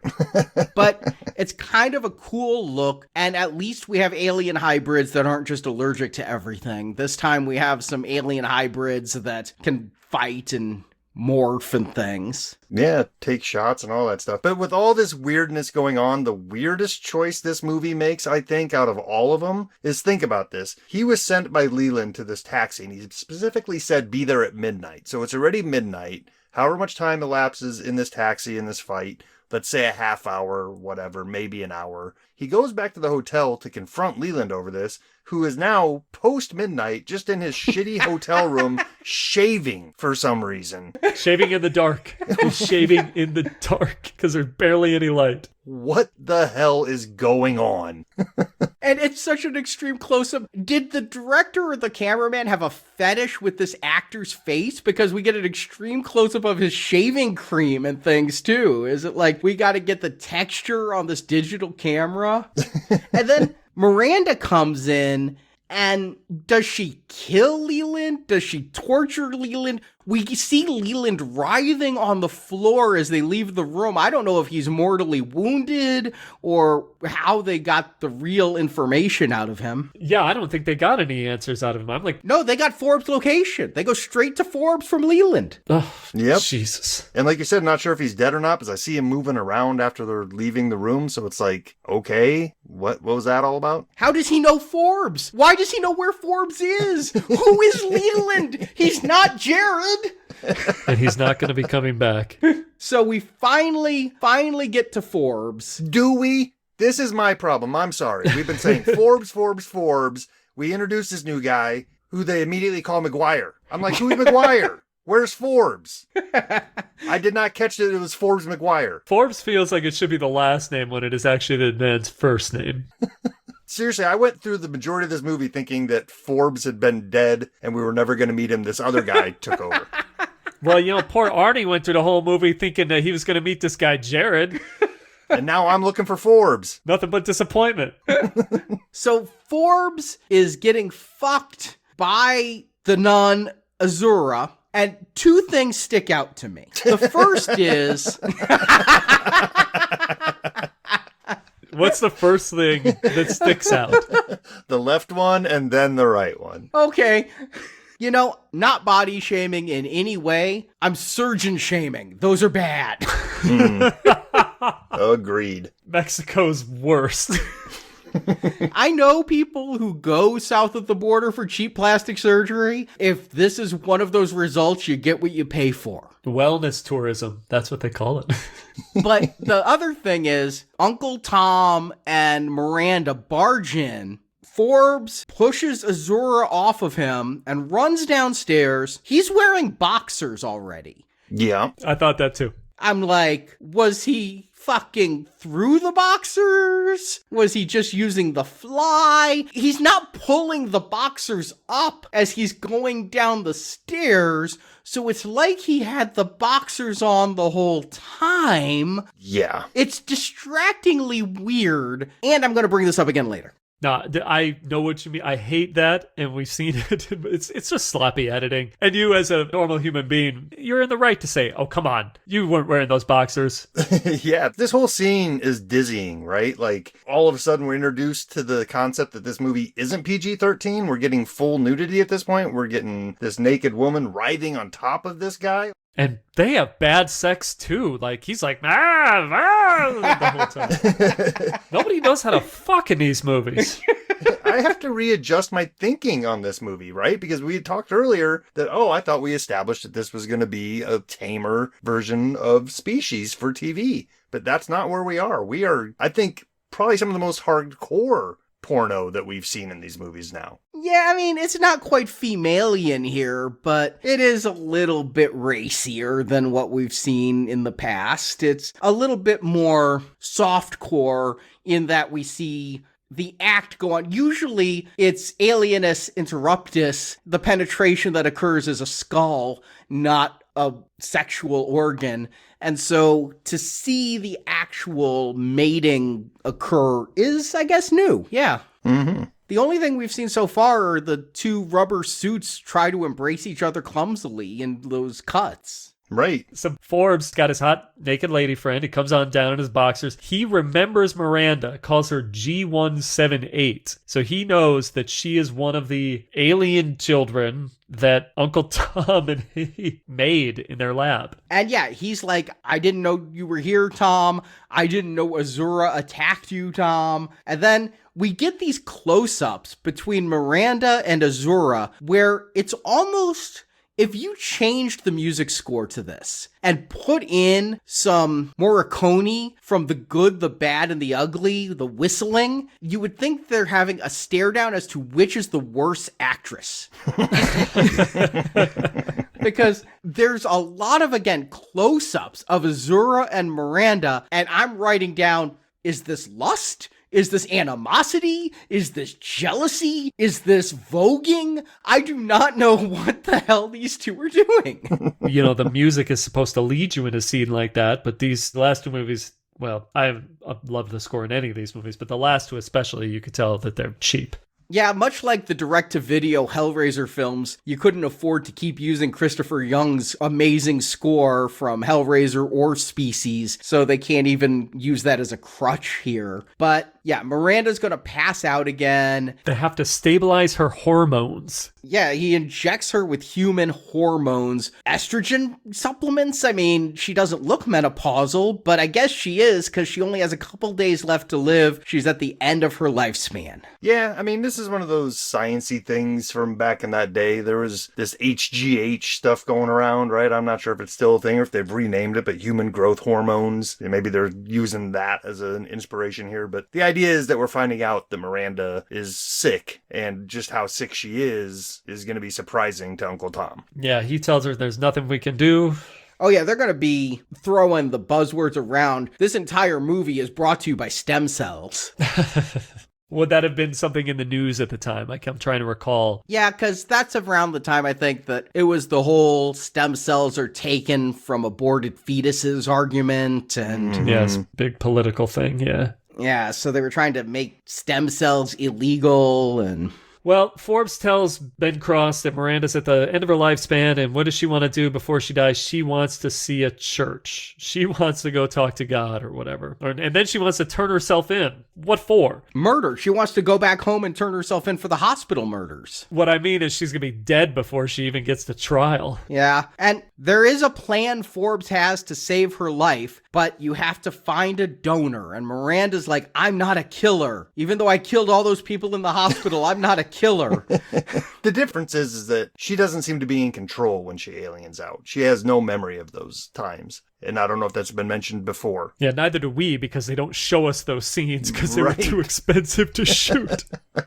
But it's kind of a cool look. And at least we have alien hybrids that aren't just allergic to everything. This time we have some alien hybrids that can fight and morph and things. Yeah, take shots and all that stuff. But with all this weirdness going on, the weirdest choice this movie makes, I think, out of all of them, is think about this. He was sent by Leland to this taxi, and he specifically said, be there at midnight. So it's already midnight. However much time elapses in this taxi, in this fight, let's say a half hour, whatever, maybe an hour. He goes back to the hotel to confront Leland over this, who is now post-midnight just in his shitty hotel room shaving for some reason. Shaving in the dark. He's shaving in the dark because there's barely any light. What the hell is going on? And it's such an extreme close-up. Did the director or the cameraman have a fetish with this actor's face? Because we get an extreme close-up of his shaving cream and things, too. Is it like, we got to get the texture on this digital camera? And then Miranda comes in, and does she kill Leland? Does she torture Leland? We see Leland writhing on the floor as they leave the room. I don't know if he's mortally wounded or how they got the real information out of him. Yeah, I don't think they got any answers out of him. I'm like, no, they got Forbes' location. They go straight to Forbes from Leland. Oh, yep. Jesus. And like you said, not sure if he's dead or not, because I see him moving around after they're leaving the room. So it's like, okay, what was that all about? How does he know Forbes? Why does he know where Forbes is? Who is Leland? He's not Jared. And he's not going to be coming back. So we finally get to Forbes. Do we? This is my problem. I'm sorry. We've been saying Forbes, Forbes, Forbes. We introduced this new guy who they immediately call McGuire. I'm like, who's McGuire? Where's Forbes? I did not catch that it was Forbes McGuire. Forbes feels like it should be the last name when it is actually the man's first name. Seriously, I went through the majority of this movie thinking that Forbes had been dead and we were never going to meet him. This other guy took over. Well, you know, poor Arnie went through the whole movie thinking that he was going to meet this guy, Jared. And now I'm looking for Forbes. Nothing but disappointment. So Forbes is getting fucked by the nun Azura, and two things stick out to me. The first is... What's the first thing that sticks out? The left one and then the right one. Okay. You know, not body shaming in any way. I'm surgeon shaming. Those are bad. Agreed. Mexico's worst. I know people who go south of the border for cheap plastic surgery. If this is one of those results, you get what you pay for. Wellness tourism. That's what they call it. But the other thing is, Uncle Tom and Miranda barge in. Forbes pushes Azura off of him and runs downstairs. He's wearing boxers already. Yeah. I thought that too. I'm like, was he fucking through the boxers? Was he just using the fly? He's not pulling the boxers up as he's going down the stairs, so it's like he had the boxers on the whole time. Yeah. It's distractingly weird, and I'm going to bring this up again later. No, I know what you mean. I hate that, and we've seen it. It's just sloppy editing. And you, as a normal human being, you're in the right to say, oh, come on. You weren't wearing those boxers. Yeah, this whole scene is dizzying, right? Like, all of a sudden we're introduced to the concept that this movie isn't PG-13. We're getting full nudity at this point. We're getting this naked woman writhing on top of this guy. And they have bad sex, too. Like, he's like, the whole time. Nobody knows how to fuck in these movies. I have to readjust my thinking on this movie, right? Because we had talked earlier that, I thought we established that this was going to be a tamer version of Species for TV. But that's not where we are. We are, I think, probably some of the most hardcore porno that we've seen in these movies now. Yeah, I mean, it's not quite femalian here, but it is a little bit racier than what we've seen in the past. It's a little bit more softcore in that we see the act go on. Usually it's alienus interruptus. The penetration that occurs is a skull, not a sexual organ. And so to see the actual mating occur is, I guess, new. Yeah. Mm-hmm. The only thing we've seen so far are the two rubber suits try to embrace each other clumsily in those cuts. Right. So Forbes got his hot naked lady friend. He comes on down in his boxers. He remembers Miranda, calls her G178. So he knows that she is one of the alien children that Uncle Tom and he made in their lab. And yeah, he's like, I didn't know you were here, Tom. I didn't know Azura attacked you, Tom. And then we get these close-ups between Miranda and Azura where it's almost if you changed the music score to this and put in some Morricone from The Good, the Bad, and the Ugly, the whistling, you would think they're having a stare down as to which is the worst actress. Because there's a lot of, again, close-ups of Azura and Miranda, and I'm writing down, is this lust? Is this animosity? Is this jealousy? Is this voguing? I do not know what the hell these two are doing. You know, the music is supposed to lead you in a scene like that, but these last two movies, well, I've loved the score in any of these movies, but the last two especially, you could tell that they're cheap. Yeah, much like the direct-to-video Hellraiser films, you couldn't afford to keep using Christopher Young's amazing score from Hellraiser or Species, so they can't even use that as a crutch here. But yeah, Miranda's gonna pass out again. They have to stabilize her hormones. Yeah, he injects her with human hormones. Estrogen supplements? I mean, she doesn't look menopausal, but I guess she is because she only has a couple days left to live. She's at the end of her lifespan. Yeah, I mean, this is one of those science-y things from back in that day. There was this HGH stuff going around, right? I'm not sure if it's still a thing or if they've renamed it, but human growth hormones. Maybe they're using that as an inspiration here. But the idea is that we're finding out that Miranda is sick, and just how sick she is going to be surprising to Uncle Tom. Yeah, he tells her there's nothing we can do. Oh yeah, they're going to be throwing the buzzwords around. This entire movie is brought to you by stem cells. Would that have been something in the news at the time? I'm trying to recall. Yeah, because that's around the time I think that it was the whole stem cells are taken from aborted fetuses argument. And Yes, big political thing, yeah. Yeah, so they were trying to make stem cells illegal and... Well, Forbes tells Ben Cross that Miranda's at the end of her lifespan, and what does she want to do before she dies? She wants to see a church. She wants to go talk to God or whatever. And then she wants to turn herself in. What for? Murder. She wants to go back home and turn herself in for the hospital murders. What I mean is she's going to be dead before she even gets to trial. Yeah, and there is a plan Forbes has to save her life, but you have to find a donor. And Miranda's like, I'm not a killer. Even though I killed all those people in the hospital, I'm not a killer. The difference is that she doesn't seem to be in control when she aliens out. She has no memory of those times. And I don't know if that's been mentioned before. Yeah, neither do we, because they don't show us those scenes because they were too expensive to shoot.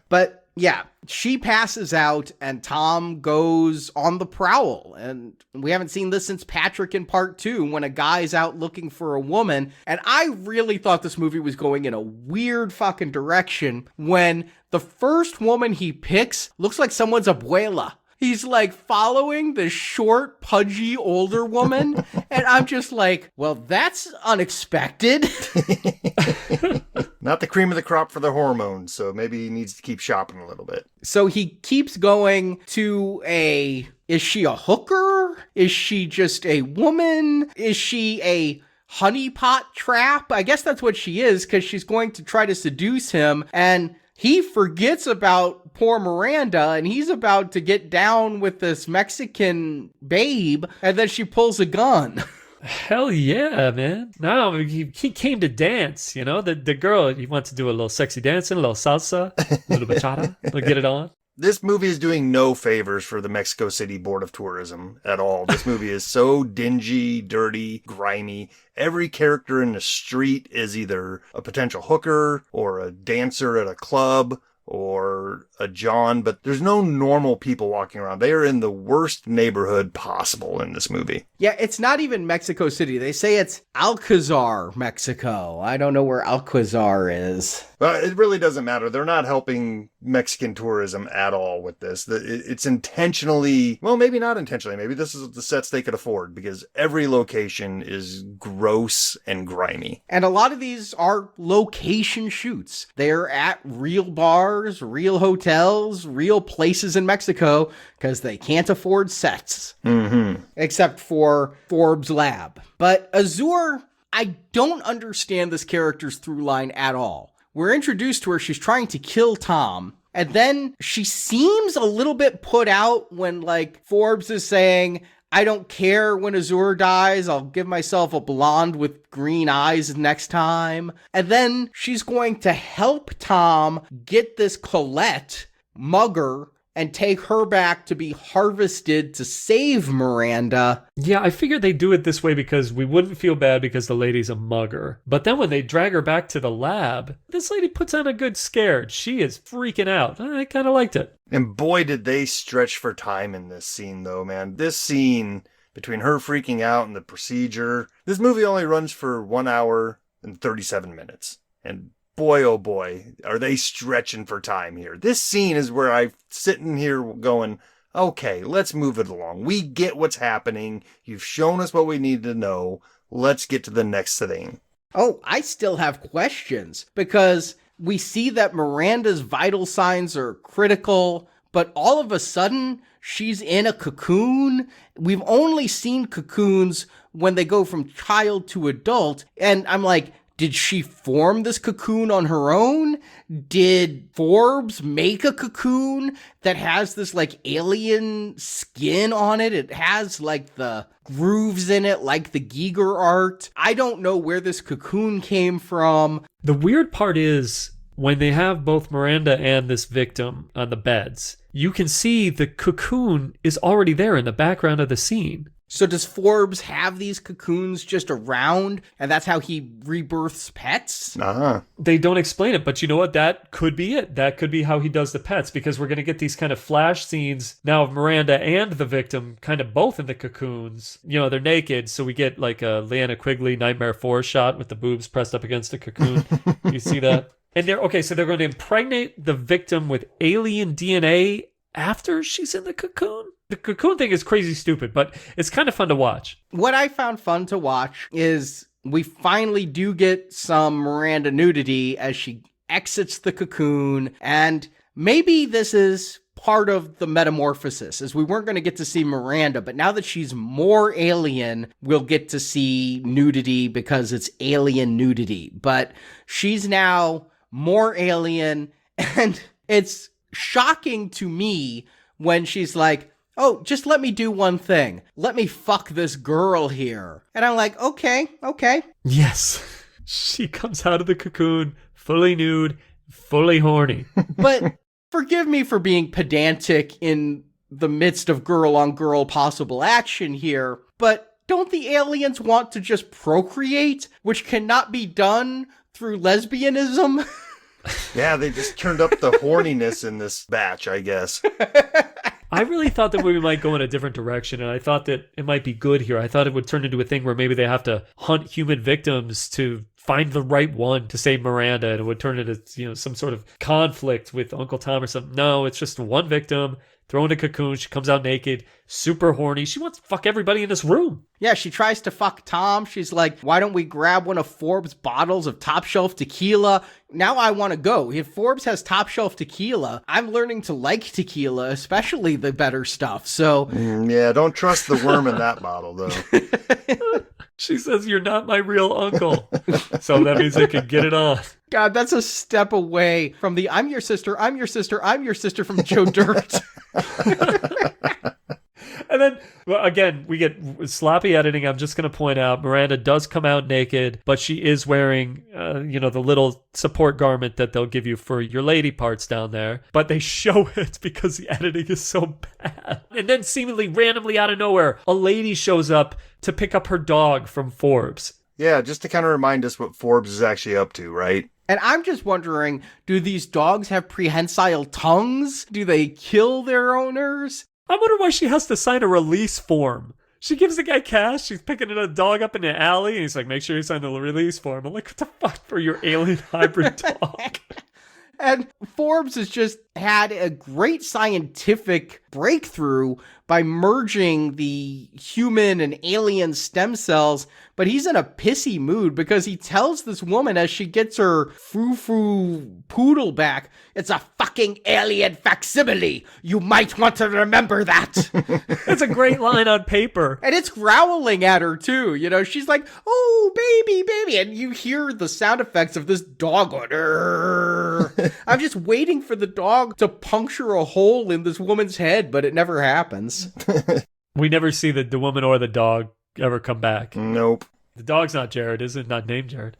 But yeah, she passes out and Tom goes on the prowl. And we haven't seen this since Patrick in part 2 when a guy's out looking for a woman. And I really thought this movie was going in a weird fucking direction when the first woman he picks looks like someone's abuela. He's like following the short, pudgy older woman. And I'm just like, well, that's unexpected. Not the cream of the crop for the hormones, so maybe he needs to keep shopping a little bit. So he keeps going to is she a hooker? Is she just a woman? Is she a honeypot trap? I guess that's what she is, because she's going to try to seduce him. And he forgets about poor Miranda, and he's about to get down with this Mexican babe, and then she pulls a gun. Hell yeah, man. No, he came to dance, you know? The girl, he wants to do a little sexy dancing, a little salsa, a little bachata, get it on. This movie is doing no favors for the Mexico City Board of Tourism at all. This movie is so dingy, dirty, grimy. Every character in the street is either a potential hooker or a dancer at a club or a John, but there's no normal people walking around. They are in the worst neighborhood possible in this movie. Yeah, it's not even Mexico City. They say it's Alcazar, Mexico. I don't know where Alcazar is. It really doesn't matter. They're not helping Mexican tourism at all with this. It's intentionally, well, maybe not intentionally. Maybe this is the sets they could afford, because every location is gross and grimy. And a lot of these are location shoots. They're at real bars, real hotels, real places in Mexico, because they can't afford sets. Mm-hmm. Except for Forbes' lab. But Azur, I don't understand this character's through line at all. We're introduced to her, she's trying to kill Tom, and then she seems a little bit put out when, like, Forbes is saying, I don't care when Azur dies, I'll give myself a blonde with green eyes next time. And then she's going to help Tom get this Colette mugger and take her back to be harvested to save Miranda. Yeah, I figured they'd do it this way because we wouldn't feel bad because the lady's a mugger. But then when they drag her back to the lab, this lady puts on a good scare. She is freaking out. I kind of liked it. And boy, did they stretch for time in this scene, though, man. This scene, between her freaking out and the procedure, this movie only runs for 1 hour and 37 minutes. And boy, oh boy, are they stretching for time here. This scene is where I'm sitting here going, okay, let's move it along. We get what's happening. You've shown us what we need to know. Let's get to the next thing. Oh, I still have questions, because we see that Miranda's vital signs are critical, but all of a sudden, she's in a cocoon. We've only seen cocoons when they go from child to adult, and I'm like, did she form this cocoon on her own? Did Forbes make a cocoon that has this like alien skin on it? It has like the grooves in it, like the Giger art. I don't know where this cocoon came from. The weird part is when they have both Miranda and this victim on the beds, you can see the cocoon is already there in the background of the scene. So does Forbes have these cocoons just around, and that's how he rebirths pets? They don't explain it, but you know what? That could be it. That could be how he does the pets, because we're going to get these kind of flash scenes now of Miranda and the victim kind of both in the cocoons. You know, they're naked, so we get like a Leanna Quigley Nightmare 4 shot with the boobs pressed up against a cocoon. You see that? And so they're going to impregnate the victim with alien DNA after she's in the cocoon? The cocoon thing is crazy stupid, but it's kind of fun to watch. What I found fun to watch is we finally do get some Miranda nudity as she exits the cocoon, and maybe this is part of the metamorphosis, as we weren't going to get to see Miranda, but now that she's more alien, we'll get to see nudity because it's alien nudity. But she's now more alien, and it's shocking to me when she's like, oh, just let me do one thing. Let me fuck this girl here. And I'm like, okay. Yes. She comes out of the cocoon fully nude, fully horny. But forgive me for being pedantic in the midst of girl-on-girl possible action here, but don't the aliens want to just procreate, which cannot be done through lesbianism? Yeah, they just turned up the horniness in this batch, I guess. I really thought that we might go in a different direction, and I thought that it might be good here. I thought it would turn into a thing where maybe they have to hunt human victims to find the right one to save Miranda, and it would turn into, you know, some sort of conflict with Uncle Tom or something. No, it's just one victim, thrown in a cocoon, she comes out naked, super horny. She wants to fuck everybody in this room. Yeah, she tries to fuck Tom. She's like, why don't we grab one of Forbes' bottles of top shelf tequila? Now I want to go. If Forbes has top shelf tequila, I'm learning to like tequila, especially the better stuff. So yeah, don't trust the worm in that bottle, though. She says, you're not my real uncle. So that means they could get it on. God, that's a step away from the I'm your sister from Joe Dirt. And then, well, again, we get sloppy editing. I'm just going to point out, Miranda does come out naked, but she is wearing, the little support garment that they'll give you for your lady parts down there. But they show it because the editing is so bad. And then seemingly randomly out of nowhere, a lady shows up to pick up her dog from Forbes. Yeah, just to kind of remind us what Forbes is actually up to, right? And I'm just wondering, do these dogs have prehensile tongues? Do they kill their owners? I wonder why she has to sign a release form. She gives the guy cash, she's picking a dog up in the alley, and he's like, make sure you sign the release form. I'm like, what the fuck for your alien hybrid dog? And Forbes has just had a great scientific breakthrough by merging the human and alien stem cells, but he's in a pissy mood because he tells this woman as she gets her frou-frou poodle back, it's a fucking alien facsimile. You might want to remember that. It's a great line on paper. And it's growling at her too. You know, she's like, oh, baby. And you hear the sound effects of this dog going, "Arr." I'm just waiting for the dog to puncture a hole in this woman's head, but it never happens. We never see the woman or the dog ever come back. Nope. The dog's not Jared, is it? Not named Jared.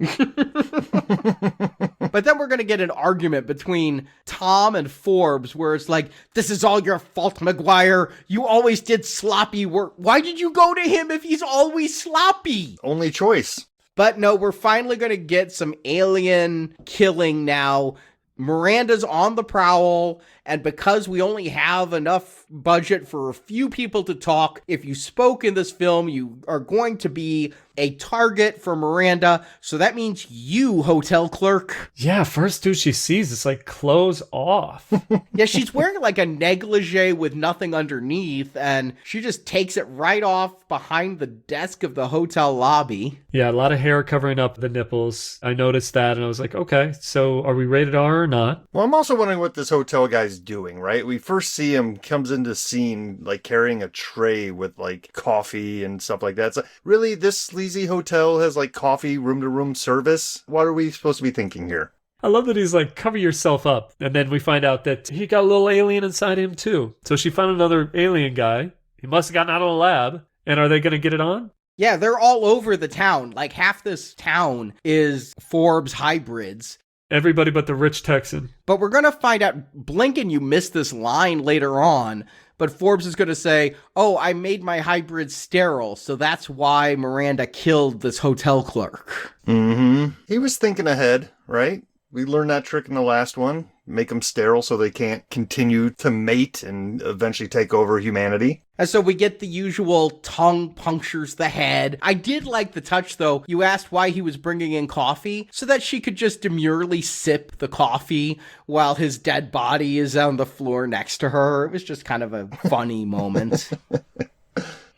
But then we're going to get an argument between Tom and Forbes where it's like, this is all your fault, McGuire. You always did sloppy work. Why did you go to him if he's always sloppy? Only choice. But no, we're finally going to get some alien killing now. Miranda's on the prowl, and because we only have enough budget for a few people to talk, if you spoke in this film, you are going to be a target for Miranda, so that means you, hotel clerk. Yeah, first dude she sees is like clothes off. Yeah, she's wearing like a negligee with nothing underneath, and she just takes it right off behind the desk of the hotel lobby. Yeah, a lot of hair covering up the nipples. I noticed that, and I was like, okay, so are we rated R or not? Well, I'm also wondering what this hotel guy's doing, right? We first see him comes into scene like carrying a tray with like coffee and stuff like that. So really, this sleazy hotel has like coffee room-to-room service? What are we supposed to be thinking here? I love that he's like, cover yourself up. And then we find out that he got a little alien inside him too. So she found another alien guy. He must have gotten out of the lab. And are they going to get it on? Yeah, they're all over the town. Like half this town is Forbes hybrids. Everybody but the rich Texan. But we're going to find out, Blinken, you missed this line later on, but Forbes is going to say, oh, I made my hybrid sterile, so that's why Miranda killed this hotel clerk. Mm-hmm. He was thinking ahead, right? We learned that trick in the last one. Make them sterile so they can't continue to mate and eventually take over humanity. And so we get the usual tongue punctures the head. I did like the touch, though. You asked why he was bringing in coffee, so that she could just demurely sip the coffee while his dead body is on the floor next to her. It was just kind of a funny moment.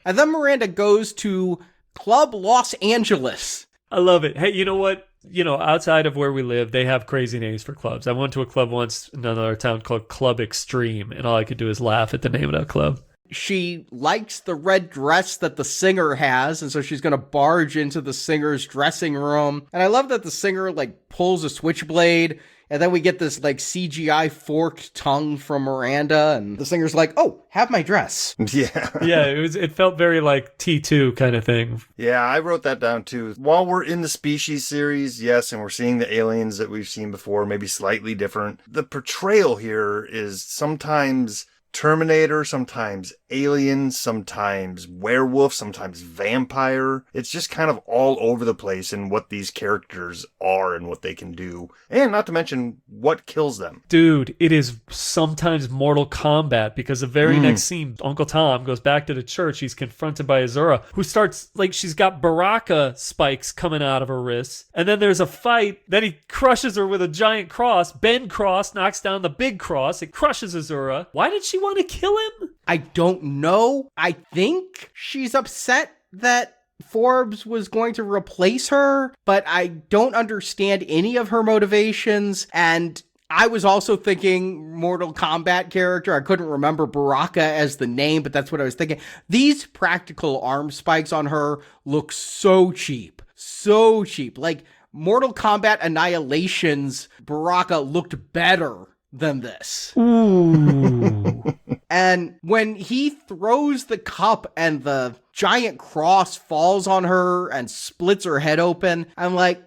And then Miranda goes to Club Los Angeles. I love it. Hey, you know what? You know, outside of where we live, they have crazy names for clubs. I went to a club once in another town called Club Extreme, and all I could do is laugh at the name of that club. She likes the red dress that the singer has, and so she's going to barge into the singer's dressing room. And I love that the singer, like, pulls a switchblade, and then we get this, like, CGI forked tongue from Miranda, and the singer's like, oh, have my dress. Yeah. Yeah, it felt very like T2 kind of thing. Yeah, I wrote that down too. While we're in the Species series, yes, and we're seeing the aliens that we've seen before, maybe slightly different. The portrayal here is sometimes Terminator, sometimes alien, sometimes werewolf, sometimes vampire. It's just kind of all over the place in what these characters are and what they can do. And not to mention what kills them. Dude, it is sometimes Mortal Kombat, because the very next scene, Uncle Tom goes back to the church. He's confronted by Azura, who starts, like, she's got Baraka spikes coming out of her wrists. And then there's a fight. Then he crushes her with a giant cross. Ben Cross knocks down the big cross. It crushes Azura. Why did she want to kill him? I don't know. I think she's upset that Forbes was going to replace her, but I don't understand any of her motivations. And I was also thinking Mortal Kombat character. I couldn't remember Baraka as the name, but that's what I was thinking. These practical arm spikes on her look so cheap. So cheap. Like Mortal Kombat Annihilation's Baraka looked better than this. Ooh. And when he throws the cup and the giant cross falls on her and splits her head open, I'm like,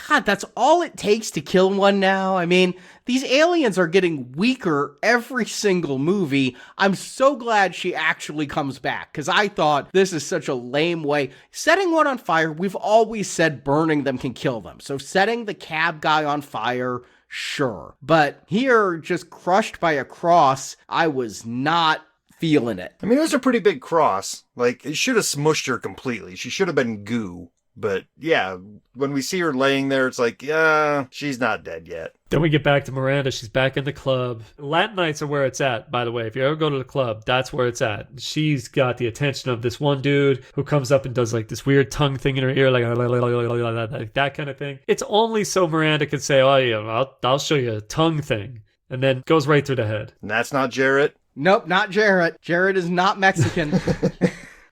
God, that's all it takes to kill one now? I mean, these aliens are getting weaker every single movie. I'm so glad she actually comes back, because I thought this is such a lame way. Setting one on fire, we've always said burning them can kill them. So setting the cab guy on fire, sure. But here, just crushed by a cross, I was not feeling it. I mean, it was a pretty big cross. Like, it should have smushed her completely. She should have been goo. But yeah, when we see her laying there, it's like, yeah, she's not dead yet. Then we get back to Miranda. She's back in the club. Latin nights are where it's at, by the way. If you ever go to the club, that's where it's at. She's got the attention of this one dude who comes up and does like this weird tongue thing in her ear, like that kind of thing. It's only so Miranda can say, oh yeah, I'll show you a tongue thing. And then goes right through the head. And that's not Jarrett? Nope, not Jarrett. Jarrett is not Mexican.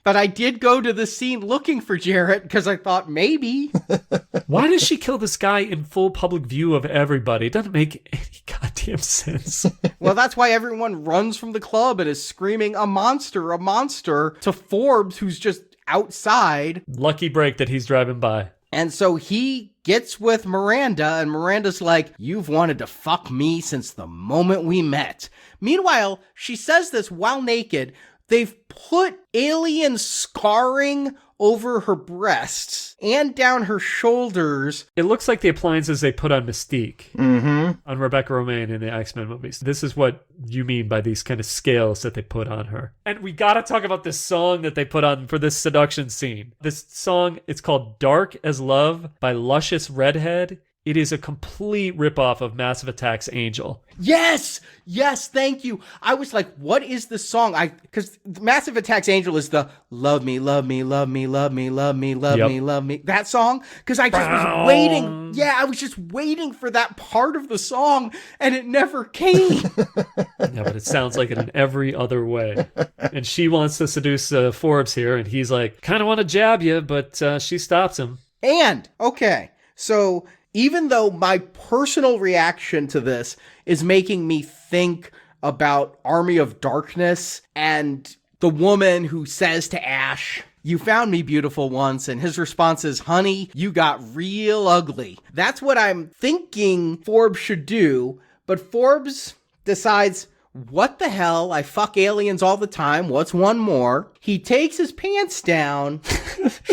But I did go to the scene looking for Jarrett because I thought maybe. Why does she kill this guy in full public view of everybody? It doesn't make any goddamn sense. Well, that's why everyone runs from the club and is screaming, a monster, to Forbes, who's just outside. Lucky break that he's driving by. And so he gets with Miranda, and Miranda's like, "You've wanted to fuck me since the moment we met." Meanwhile, she says this while naked. They've put alien scarring over her breasts and down her shoulders. It looks like the appliances they put on Mystique, Mm-hmm. on Rebecca Romaine in the X-Men movies. This is what you mean by these kind of scales that they put on her. And we gotta talk about this song that they put on for this seduction scene. This song, it's called Dark as Love by Luscious Redhead. It is a complete ripoff of Massive Attack's Angel. Yes, thank you. I was like, what is this song? Because Massive Attack's Angel is the love me, love me, love me, love me, love me, love me, love me. That song? Because I just was waiting. Yeah, I was just waiting for that part of the song, and it never came. Yeah, but it sounds like it in every other way. And she wants to seduce Forbes here, and he's like, kind of want to jab you, but she stops him. And, okay, so even though my personal reaction to this is making me think about Army of Darkness and the woman who says to Ash, "You found me beautiful once," and his response is, "Honey, you got real ugly." That's what I'm thinking Forbes should do, but Forbes decides, what the hell? I fuck aliens all the time. What's one more? He takes his pants down.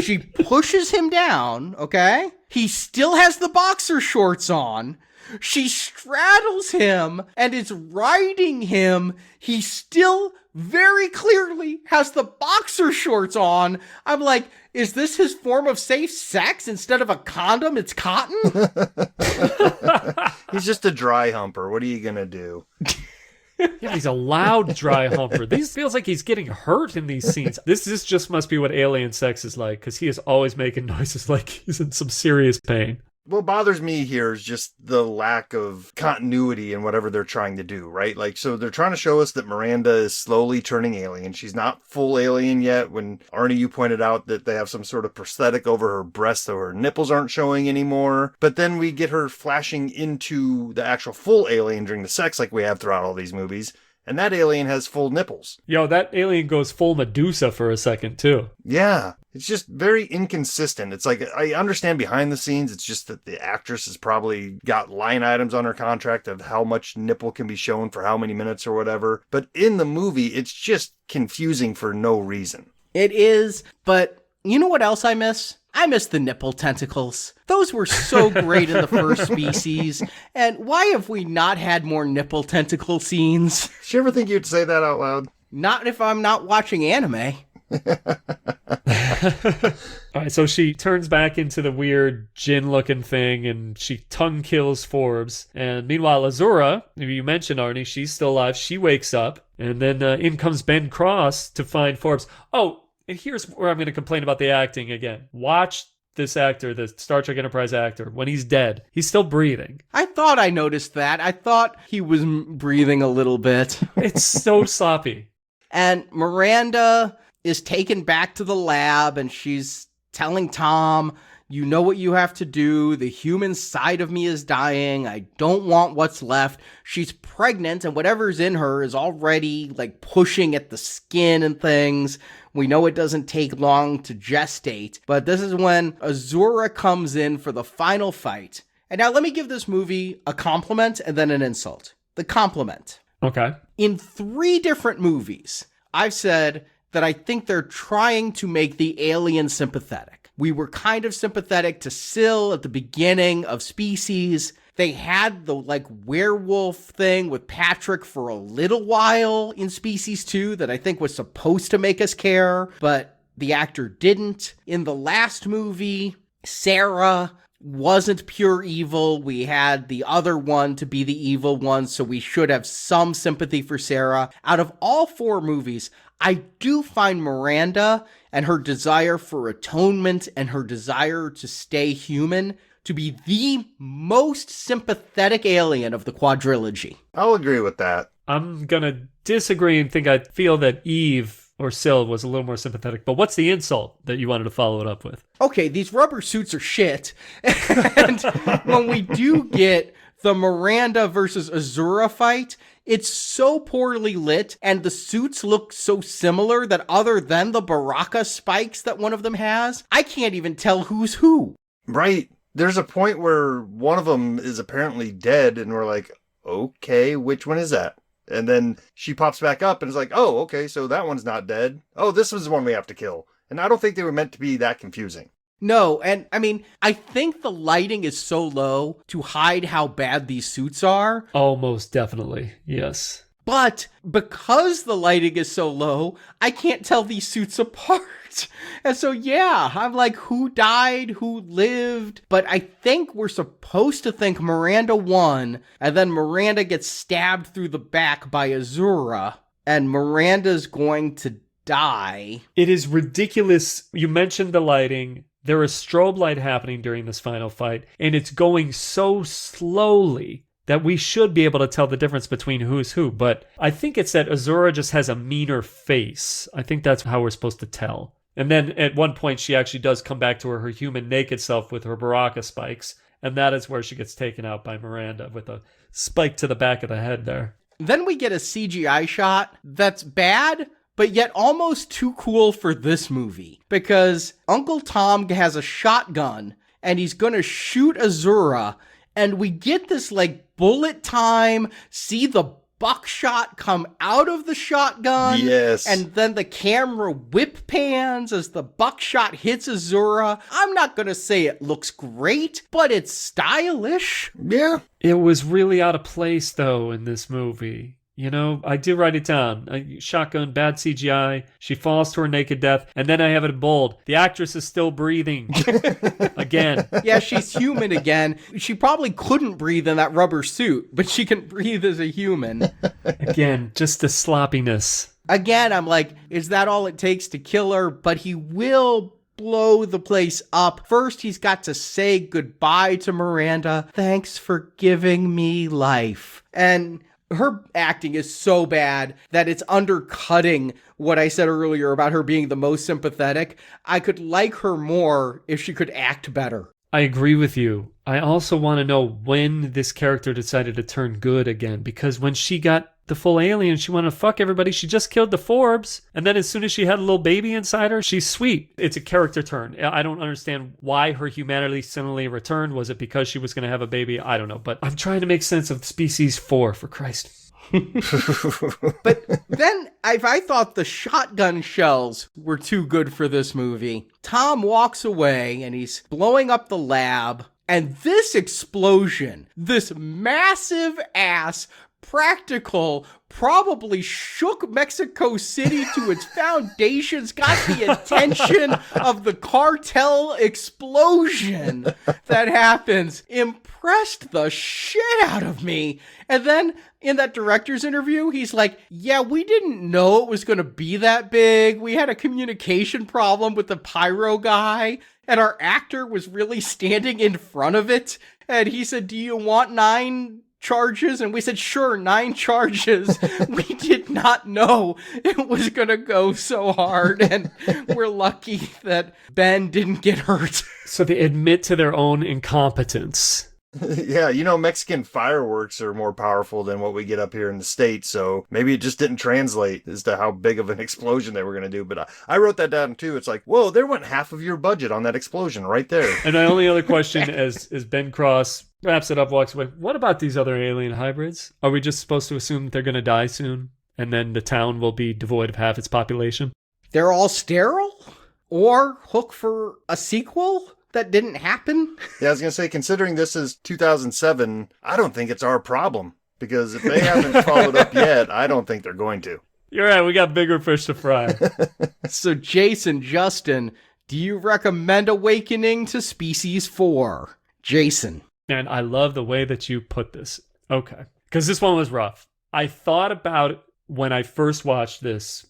She pushes him down, okay? He still has the boxer shorts on. She straddles him and is riding him. He still very clearly has the boxer shorts on. I'm like, is this his form of safe sex? Instead of a condom, it's cotton? He's just a dry humper. What are you going to do? Yeah, he's a loud dry humper. This feels like he's getting hurt in these scenes. This just must be what alien sex is like, because he is always making noises like he's in some serious pain. What bothers me here is just the lack of continuity in whatever they're trying to do, right? Like, so they're trying to show us that Miranda is slowly turning alien. She's not full alien yet. When Arnie, you pointed out that they have some sort of prosthetic over her breast so her nipples aren't showing anymore. But then we get her flashing into the actual full alien during the sex like we have throughout all these movies. And that alien has full nipples. Yo, that alien goes full Medusa for a second, too. Yeah. It's just very inconsistent. It's like, I understand behind the scenes, it's just that the actress has probably got line items on her contract of how much nipple can be shown for how many minutes or whatever. But in the movie, it's just confusing for no reason. It is, but you know what else I miss? I miss the nipple tentacles. Those were so great in the first Species. And why have we not had more nipple tentacle scenes? Did you ever think you'd say that out loud? Not if I'm not watching anime. All right, so she turns back into the weird djinn-looking thing, and she tongue kills Forbes. And meanwhile, Azura, you mentioned Arnie, she's still alive. She wakes up, and then in comes Ben Cross to find Forbes. Oh, and here's where I'm going to complain about the acting again. Watch this actor, the Star Trek Enterprise actor, when he's dead, he's still breathing. I thought I noticed that. I thought he was breathing a little bit. It's so sloppy. And Miranda is taken back to the lab, and she's telling Tom, you know what you have to do. The human side of me is dying. I don't want what's left. She's pregnant, and whatever's in her is already like pushing at the skin and things. We know it doesn't take long to gestate, but this is when Azura comes in for the final fight. And now let me give this movie a compliment and then an insult. The compliment. Okay. In 3 different movies, I've said that I think they're trying to make the alien sympathetic. We were kind of sympathetic to Syl at the beginning of Species. They had the like werewolf thing with Patrick for a little while in Species 2 that I think was supposed to make us care, but the actor didn't. In the last movie, Sarah wasn't pure evil. We had the other one to be the evil one, so we should have some sympathy for Sarah. Out of all 4 movies, I do find Miranda and her desire for atonement and her desire to stay human to be the most sympathetic alien of the quadrilogy. I'll agree with that. I'm going to disagree and think I feel that Eve or Syl was a little more sympathetic. But what's the insult that you wanted to follow it up with? Okay, these rubber suits are shit. And when we do get the Miranda versus Azura fight, it's so poorly lit, and the suits look so similar that other than the Baraka spikes that one of them has, I can't even tell who's who. Right. There's a point where one of them is apparently dead, and we're like, okay, which one is that? And then she pops back up and is like, oh, okay, so that one's not dead. Oh, this was the one we have to kill. And I don't think they were meant to be that confusing. No, and I mean, I think the lighting is so low to hide how bad these suits are. Oh, most definitely. Yes. But because the lighting is so low, I can't tell these suits apart. And so, yeah, I'm like, who died, who lived? But I think we're supposed to think Miranda won, and then Miranda gets stabbed through the back by Azura, and Miranda's going to die. It is ridiculous. You mentioned the lighting. There is strobe light happening during this final fight, and it's going so slowly that we should be able to tell the difference between who's who. But I think it's that Azura just has a meaner face. I think that's how we're supposed to tell. And then at one point, she actually does come back to her human naked self with her Baraka spikes. And that is where she gets taken out by Miranda with a spike to the back of the head there. Then we get a CGI shot that's bad, but yet almost too cool for this movie. Because Uncle Tom has a shotgun, and he's gonna shoot Azura, and we get this, like, bullet time, see the buckshot come out of the shotgun. Yes. And then the camera whip pans as the buckshot hits Azura. I'm not gonna say it looks great, but it's stylish. Yeah. It was really out of place, though, in this movie. You know, I did write it down. Shotgun, bad CGI. She falls to her naked death. And then I have it in bold. The actress is still breathing. Again. Yeah, she's human again. She probably couldn't breathe in that rubber suit, but she can breathe as a human. Again, just the sloppiness. Again, I'm like, is that all it takes to kill her? But he will blow the place up. First, he's got to say goodbye to Miranda. Thanks for giving me life. And her acting is so bad that it's undercutting what I said earlier about her being the most sympathetic. I could like her more if she could act better. I agree with you. I also want to know when this character decided to turn good again, because when she got the full alien, she wanted to fuck everybody. She just killed the Forbes. And then as soon as she had a little baby inside her, she's sweet. It's a character turn. I don't understand why her humanity suddenly returned. Was it because she was going to have a baby? I don't know. But I'm trying to make sense of Species 4, for Christ. But then I thought the shotgun shells were too good for this movie. Tom walks away and he's blowing up the lab. And this explosion, this massive ass practical, probably shook Mexico City to its foundations, got the attention of the cartel explosion that happens, impressed the shit out of me. And then in that director's interview, he's like, yeah, we didn't know it was going to be that big. We had a communication problem with the pyro guy, and our actor was really standing in front of it. And he said, do you want 9 charges? And we said, sure, 9 charges. We did not know it was gonna go so hard, and we're lucky that Ben didn't get hurt. So they admit to their own incompetence. Yeah, you know, Mexican fireworks are more powerful than what we get up here in the States, so maybe it just didn't translate as to how big of an explosion they were going to do. But I wrote that down too. It's like, whoa, there went half of your budget on that explosion right there. And my only other question as Ben Cross wraps it up, walks away, what about these other alien hybrids? Are we just supposed to assume that they're going to die soon, and then the town will be devoid of half its population? They're all sterile? Or hook for a sequel? That didn't happen? Yeah, I was going to say, considering this is 2007, I don't think it's our problem. Because if they haven't followed up yet, I don't think they're going to. You're right, we got bigger fish to fry. So, Jason, Justin, do you recommend Awakening to Species 4? Jason. And I love the way that you put this. Okay. Because this one was rough. I thought about when I first watched this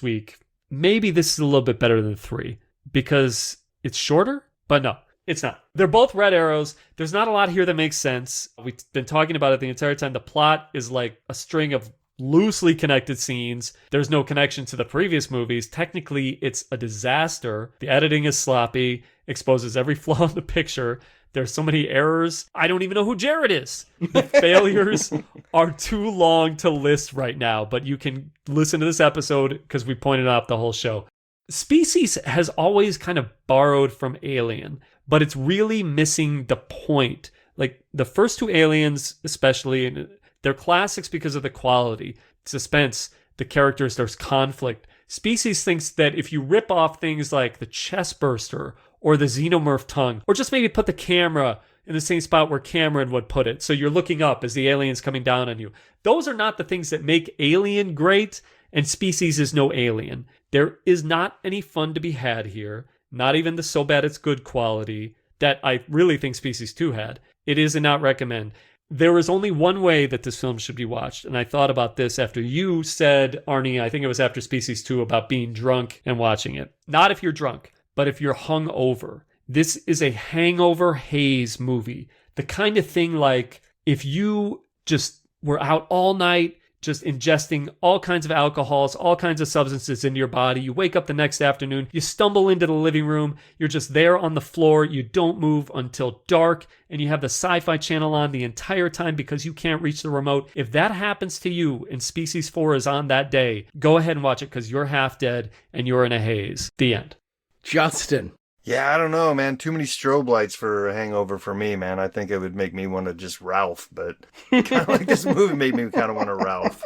week, maybe this is a little bit better than 3. Because it's shorter? But no, it's not. They're both red arrows. There's not a lot here that makes sense. We've been talking about it the entire time. The plot is like a string of loosely connected scenes. There's no connection to the previous movies. Technically, it's a disaster. The editing is sloppy, exposes every flaw in the picture. There's so many errors. I don't even know who Jared is. The failures are too long to list right now, but you can listen to this episode because we pointed out the whole show. Species has always kind of borrowed from Alien, but it's really missing the point. Like the first two Aliens, especially, and they're classics because of the quality, suspense, the characters, there's conflict. Species thinks that if you rip off things like the chest burster or the xenomorph tongue, or just maybe put the camera in the same spot where Cameron would put it, so you're looking up as the alien's coming down on you. Those are not the things that make Alien great, and Species is no Alien. There is not any fun to be had here, not even the so bad it's good quality that I really think Species 2 had. It is a not recommend. There is only one way that this film should be watched, and I thought about this after you said, Arnie, I think it was after Species 2, about being drunk and watching it. Not if you're drunk, but if you're hung over. This is a hangover haze movie. The kind of thing like if you just were out all night, just ingesting all kinds of alcohols, all kinds of substances into your body. You wake up the next afternoon, you stumble into the living room, you're just there on the floor, you don't move until dark, and you have the Sci-Fi channel on the entire time because you can't reach the remote. If that happens to you and Species 4 is on that day, go ahead and watch it because you're half dead and you're in a haze. The end. Justin. Yeah, I don't know, man. Too many strobe lights for a hangover for me, man. I think it would make me want to just Ralph, but kind of like this movie made me kind of want to Ralph.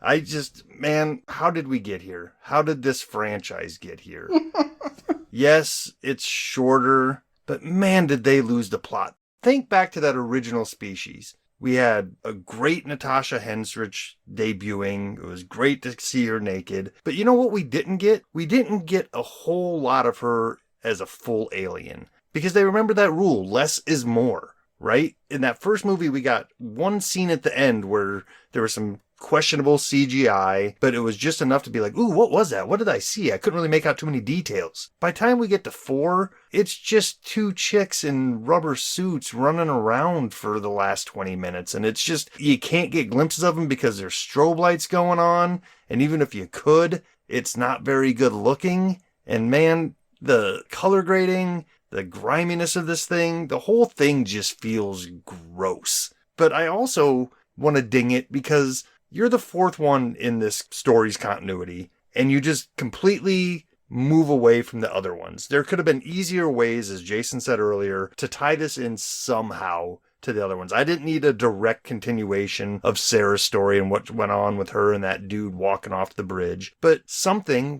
I just, man, how did we get here? How did this franchise get here? Yes, it's shorter, but man, did they lose the plot. Think back to that original Species. We had a great Natasha Henstridge debuting. It was great to see her naked. But you know what we didn't get? We didn't get a whole lot of her as a full alien. Because they remember that rule, less is more, right? In that first movie, we got one scene at the end where there was some questionable CGI, but it was just enough to be like, ooh, what was that? What did I see? I couldn't really make out too many details. By the time we get to 4, it's just 2 chicks in rubber suits running around for the last 20 minutes. And it's just, you can't get glimpses of them because there's strobe lights going on. And even if you could, it's not very good looking. And man, the color grading, the griminess of this thing, the whole thing just feels gross. But I also want to ding it because you're the 4th one in this story's continuity, and you just completely move away from the other ones. There could have been easier ways, as Jason said earlier, to tie this in somehow to the other ones. I didn't need a direct continuation of Sarah's story and what went on with her and that dude walking off the bridge. But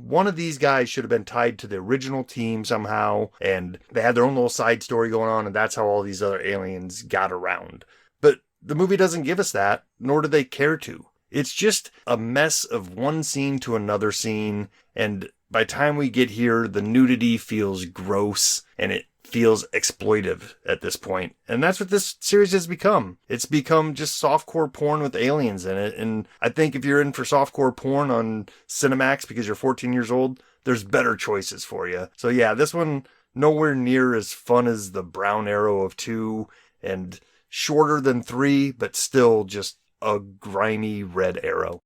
one of these guys should have been tied to the original team somehow, and they had their own little side story going on, and that's how all these other aliens got around. But the movie doesn't give us that, nor do they care to. It's just a mess of one scene to another scene, and by the time we get here, the nudity feels gross, and it feels exploitive at this point. And that's what this series has become. It's become just softcore porn with aliens in it. And I think if you're in for softcore porn on Cinemax because you're 14 years old, there's better choices for you. So yeah, this one nowhere near as fun as the Brown Arrow of 2 and shorter than 3, but still just a grimy red arrow.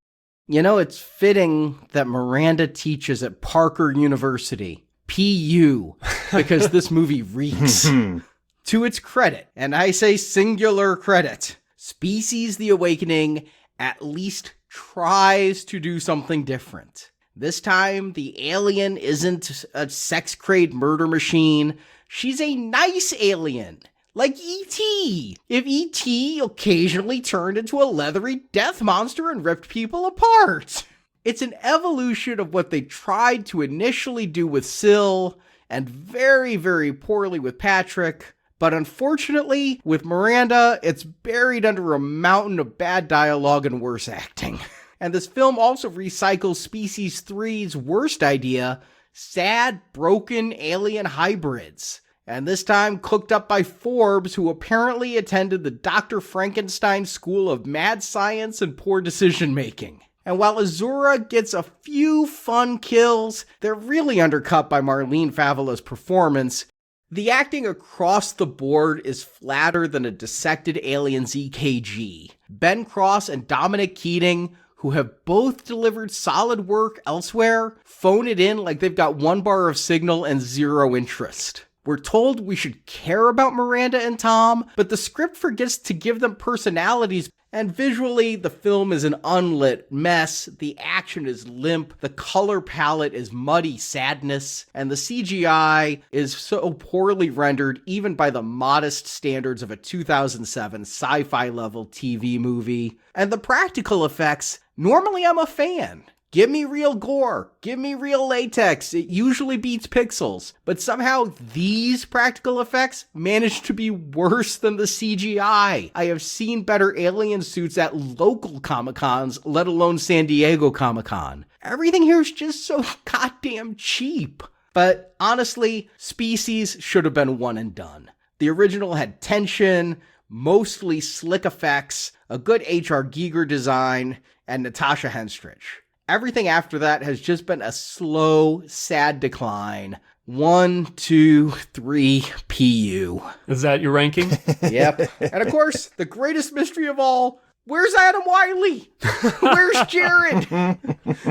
You know, it's fitting that Miranda teaches at Parker University. PU, because this movie reeks. To its credit, and I say singular credit, Species: The Awakening at least tries to do something different. This time, the alien isn't a sex-crazed murder machine. She's a nice alien, like E.T. If E.T. occasionally turned into a leathery death monster and ripped people apart. It's an evolution of what they tried to initially do with Syl, and very, very poorly with Patrick. But unfortunately, with Miranda, it's buried under a mountain of bad dialogue and worse acting. And this film also recycles Species 3's worst idea, sad, broken alien hybrids. And this time cooked up by Forbes, who apparently attended the Dr. Frankenstein School of Mad Science and Poor Decision Making. And while Azura gets a few fun kills, they're really undercut by Marlene Favela's performance. The acting across the board is flatter than a dissected alien's EKG. Ben Cross and Dominic Keating, who have both delivered solid work elsewhere, phone it in like they've got 1 bar of signal and 0 interest. We're told we should care about Miranda and Tom, but the script forgets to give them personalities, And visually, the film is an unlit mess, the action is limp, the color palette is muddy sadness, and the CGI is so poorly rendered even by the modest standards of a 2007 sci-fi level TV movie. And the practical effects, normally I'm a fan. Give me real gore. Give me real latex. It usually beats pixels. But somehow these practical effects manage to be worse than the CGI. I have seen better alien suits at local Comic-Cons, let alone San Diego Comic-Con. Everything here is just so goddamn cheap. But honestly, Species should have been one and done. The original had tension, mostly slick effects, a good H.R. Giger design, and Natasha Henstridge. Everything after that has just been a slow, sad decline. 1, 2, 3, PU. Is that your ranking? Yep. And of course, the greatest mystery of all, where's Adam Wiley? Where's Jared?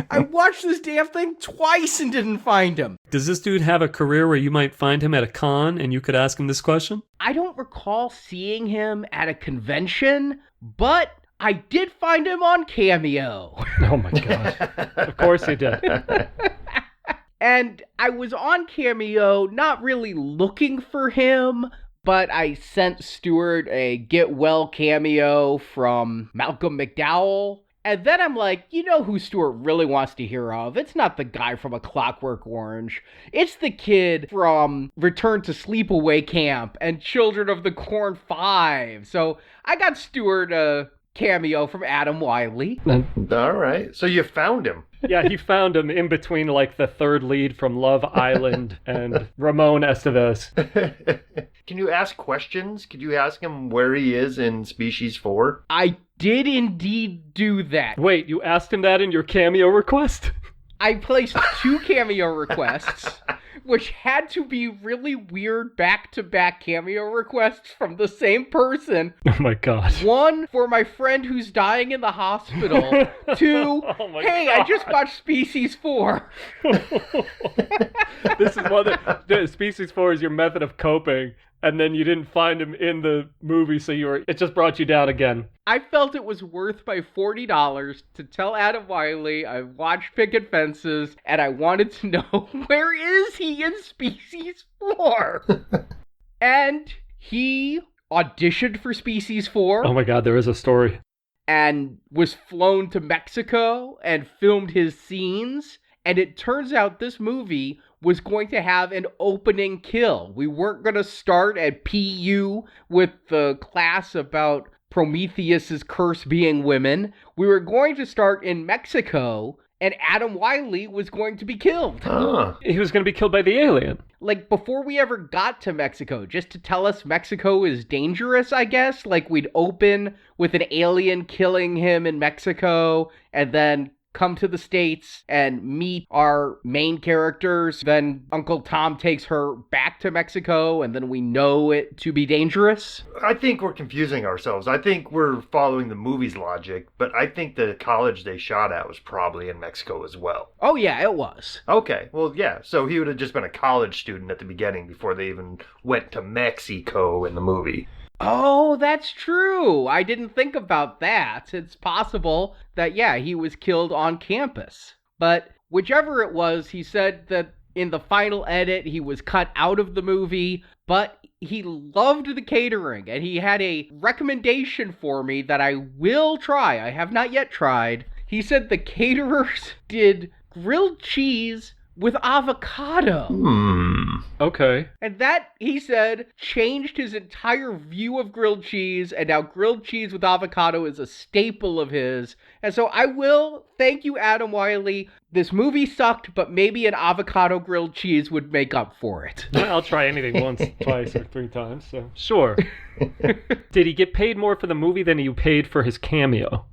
I watched this damn thing twice and didn't find him. Does this dude have a career where you might find him at a con and you could ask him this question? I don't recall seeing him at a convention, but I did find him on Cameo. Oh my god. Of course you did. And I was on Cameo not really looking for him, but I sent Stuart a get well cameo from Malcolm McDowell. And then I'm like, you know who Stuart really wants to hear of? It's not the guy from A Clockwork Orange. It's the kid from Return to Sleepaway Camp and Children of the Corn 5. So I got Stuart a cameo from Adam Wiley. All right. So you found him. Yeah, he found him in between like the third lead from Love Island and Ramon Estevez. Can you ask questions? Could you ask him where he is in Species 4? I did indeed do that. Wait, you asked him that in your cameo request? I placed 2 cameo requests, which had to be really weird back-to-back cameo requests from the same person. Oh my god. 1, for my friend who's dying in the hospital. 2, hey, God. I just watched Species 4. This is one that Species 4 is your method of coping, and then you didn't find him in the movie, so it just brought you down again. I felt it was worth my $40 to tell Adam Wiley I watched Picket Fences, and I wanted to know, where is he in Species 4? And he auditioned for Species 4. Oh my god, there is a story. And was flown to Mexico and filmed his scenes. And it turns out this movie was going to have an opening kill. We weren't going to start at PU with the class about Prometheus's curse being women. We were going to start in Mexico, and Adam Wiley was going to be killed. He was going to be killed by the alien. Like, before we ever got to Mexico, just to tell us Mexico is dangerous, I guess. Like, we'd open with an alien killing him in Mexico, and then come to the States and meet our main characters. Then Uncle Tom takes her back to Mexico, and then we know it to be dangerous. I think we're confusing ourselves. I think we're following the movie's logic, but I think the college they shot at was probably in Mexico as well. Oh yeah, it was. Okay, well yeah, so he would have just been a college student at the beginning before they even went to Mexico in the movie. Oh, that's true. I didn't think about that. It's possible that, yeah, he was killed on campus. But whichever it was, he said that in the final edit, he was cut out of the movie, but he loved the catering, and he had a recommendation for me that I will try. I have not yet tried. He said the caterers did grilled cheese with avocado. Okay. And that, he said, changed his entire view of grilled cheese, and now grilled cheese with avocado is a staple of his. And so I will thank you, Adam Wiley. This movie sucked, but maybe an avocado grilled cheese would make up for it. I'll try anything once, twice, or 3 times, so sure. Did he get paid more for the movie than you paid for his cameo?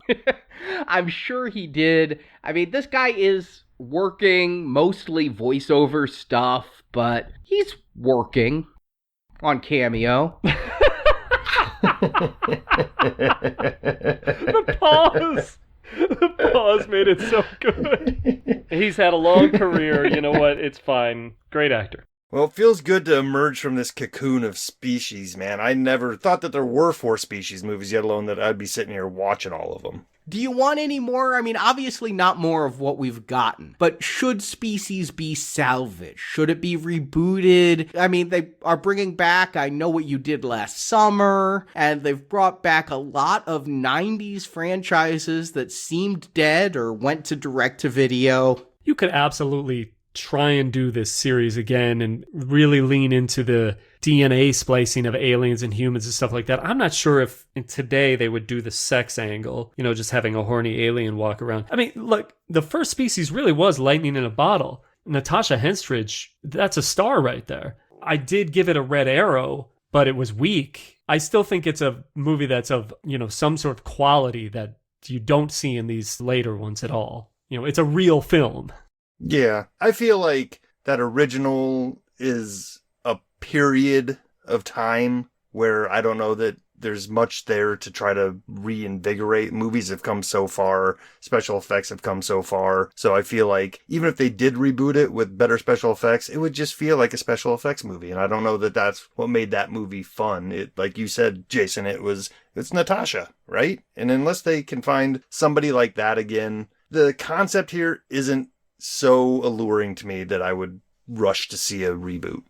I'm sure he did. I mean, this guy is working mostly voiceover stuff, but he's working on Cameo. The pause made it so good. He's had a long career. You know what? It's fine. Great actor. Well, it feels good to emerge from this cocoon of species, man. I never thought that there were 4 species movies, yet alone that I'd be sitting here watching all of them. Do you want any more? I mean, obviously not more of what we've gotten, but should Species be salvaged? Should it be rebooted? I mean, they are bringing back I Know What You Did Last Summer, and they've brought back a lot of 90s franchises that seemed dead or went to direct-to-video. You could absolutely try and do this series again and really lean into the DNA splicing of aliens and humans and stuff like that. I'm not sure if today they would do the sex angle, just having a horny alien walk around. I mean, look, the first Species really was lightning in a bottle. Natasha Henstridge, that's a star right there. I did give it a red arrow, but it was weak. I still think it's a movie that's of, some sort of quality that you don't see in these later ones at all. It's a real film. Yeah, I feel like that original is a period of time where I don't know that there's much there to try to reinvigorate. Movies have come so far, special effects have come so far, so I feel like even if they did reboot it with better special effects, it would just feel like a special effects movie, and I don't know that that's what made that movie fun. It, like you said, Jason, it's Natasha, right? And unless they can find somebody like that again, the concept here isn't so alluring to me that I would rush to see a reboot.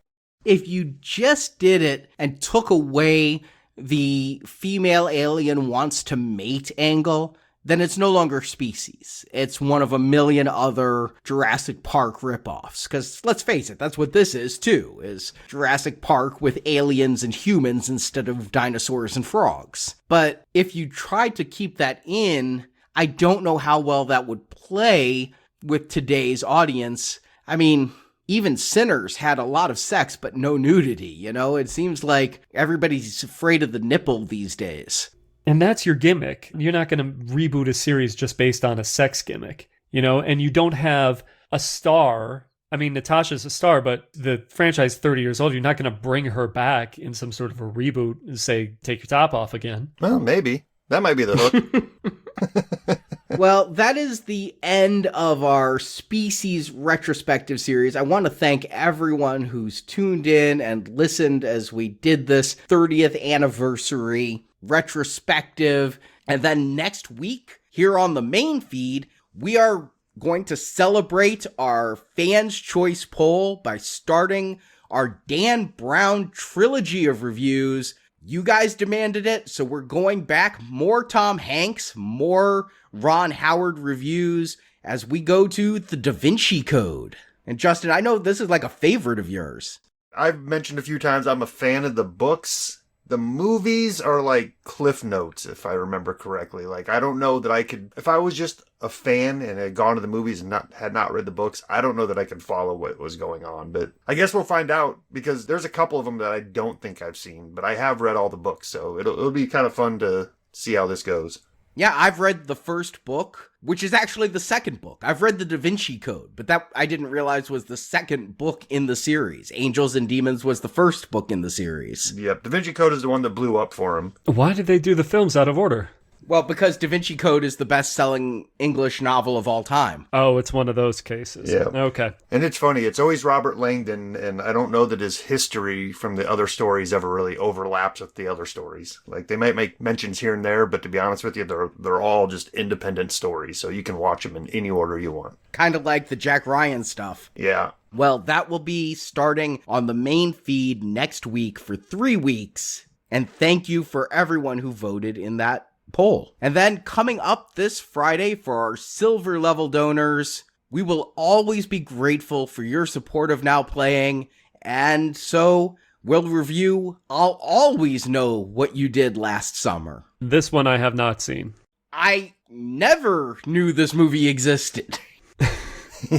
If you just did it and took away the female alien wants to mate angle, then it's no longer Species. It's one of a million other Jurassic Park ripoffs. Because let's face it, that's what this is too, is Jurassic Park with aliens and humans instead of dinosaurs and frogs. But if you tried to keep that in, I don't know how well that would play with today's audience. I mean, even Sinners had a lot of sex, but no nudity, It seems like everybody's afraid of the nipple these days. And that's your gimmick. You're not going to reboot a series just based on a sex gimmick, and you don't have a star. I mean, Natasha's a star, but the franchise is 30 years old. You're not going to bring her back in some sort of a reboot and say, take your top off again. Well, maybe. That might be the hook. Well, that is the end of our Species retrospective series. I want to thank everyone who's tuned in and listened as we did this 30th anniversary retrospective. And then next week, here on the main feed, we are going to celebrate our Fans' Choice poll by starting our Dan Brown trilogy of reviews. You guys demanded it, so we're going back. More Tom Hanks, more Ron Howard reviews as we go to the Da Vinci Code. And Justin, I know this is like a favorite of yours. I've mentioned a few times I'm a fan of the books. The movies are like Cliff Notes, if I remember correctly. Like, I don't know that I could, if I was just a fan and had gone to the movies and had not read the books, I don't know that I could follow what was going on. But I guess we'll find out, because there's a couple of them that I don't think I've seen, but I have read all the books, so it'll be kind of fun to see how this goes. Yeah, I've read the first book, which is actually the second book. I've read the Da Vinci Code, but that I didn't realize was the second book in the series. Angels and Demons was the first book in the series. Yep, Da Vinci Code is the one that blew up for him. Why did they do the films out of order? Well, because Da Vinci Code is the best-selling English novel of all time. Oh, it's one of those cases. Yeah. Okay. And it's funny, it's always Robert Langdon, and I don't know that his history from the other stories ever really overlaps with the other stories. Like, they might make mentions here and there, but to be honest with you, they're all just independent stories, so you can watch them in any order you want. Kind of like the Jack Ryan stuff. Yeah. Well, that will be starting on the main feed next week for 3 weeks. And thank you for everyone who voted in that poll. And then coming up this Friday for our silver level donors, we will always be grateful for your support of Now Playing, and so we'll review I'll Always Know What You Did Last Summer. This one I have not seen. I never knew this movie existed.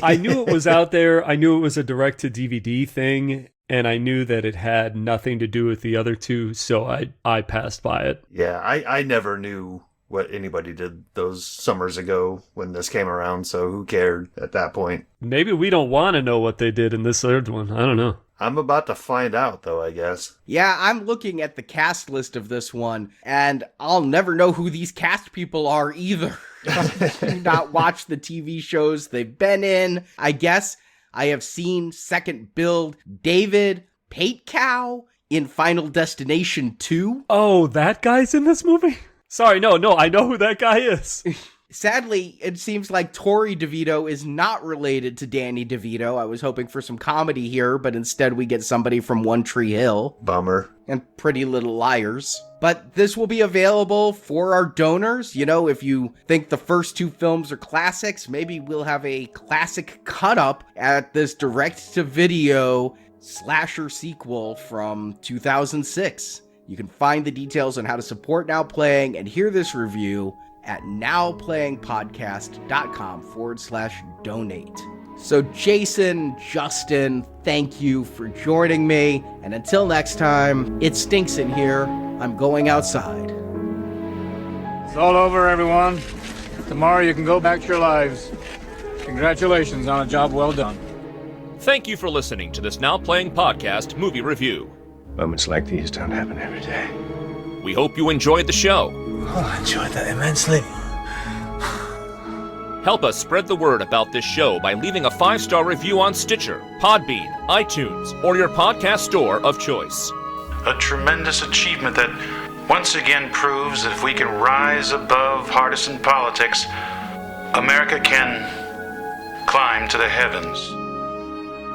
I knew it was out there. I knew it was a direct-to-DVD thing, and I knew that it had nothing to do with the other two, so I passed by it. Yeah, I never knew what anybody did those summers ago when this came around, so who cared at that point? Maybe we don't want to know what they did in this third one. I don't know. I'm about to find out, though, I guess. Yeah, I'm looking at the cast list of this one, and I'll never know who these cast people are either. I do not watch the TV shows they've been in. I guess I have seen second build David Patecow in Final Destination 2. Oh, that guy's in this movie? Sorry, no, I know who that guy is. Sadly, it seems like Tori DeVito is not related to Danny DeVito. I was hoping for some comedy here, but instead we get somebody from One Tree Hill. Bummer. And Pretty Little Liars. But this will be available for our donors. You know, if you think the first two films are classics, maybe we'll have a classic cut-up at this direct-to-video slasher sequel from 2006. You can find the details on how to support Now Playing and hear this review at nowplayingpodcast.com/donate. So Jason, Justin, thank you for joining me. And until next time, it stinks in here. I'm going outside. It's all over, everyone. Tomorrow you can go back to your lives. Congratulations on a job well done. Thank you for listening to this Now Playing Podcast movie review. Moments like these don't happen every day. We hope you enjoyed the show. Oh, I enjoyed that immensely. Help us spread the word about this show by leaving a 5-star review on Stitcher, Podbean, iTunes, or your podcast store of choice. A tremendous achievement that once again proves that if we can rise above partisan politics, America can climb to the heavens.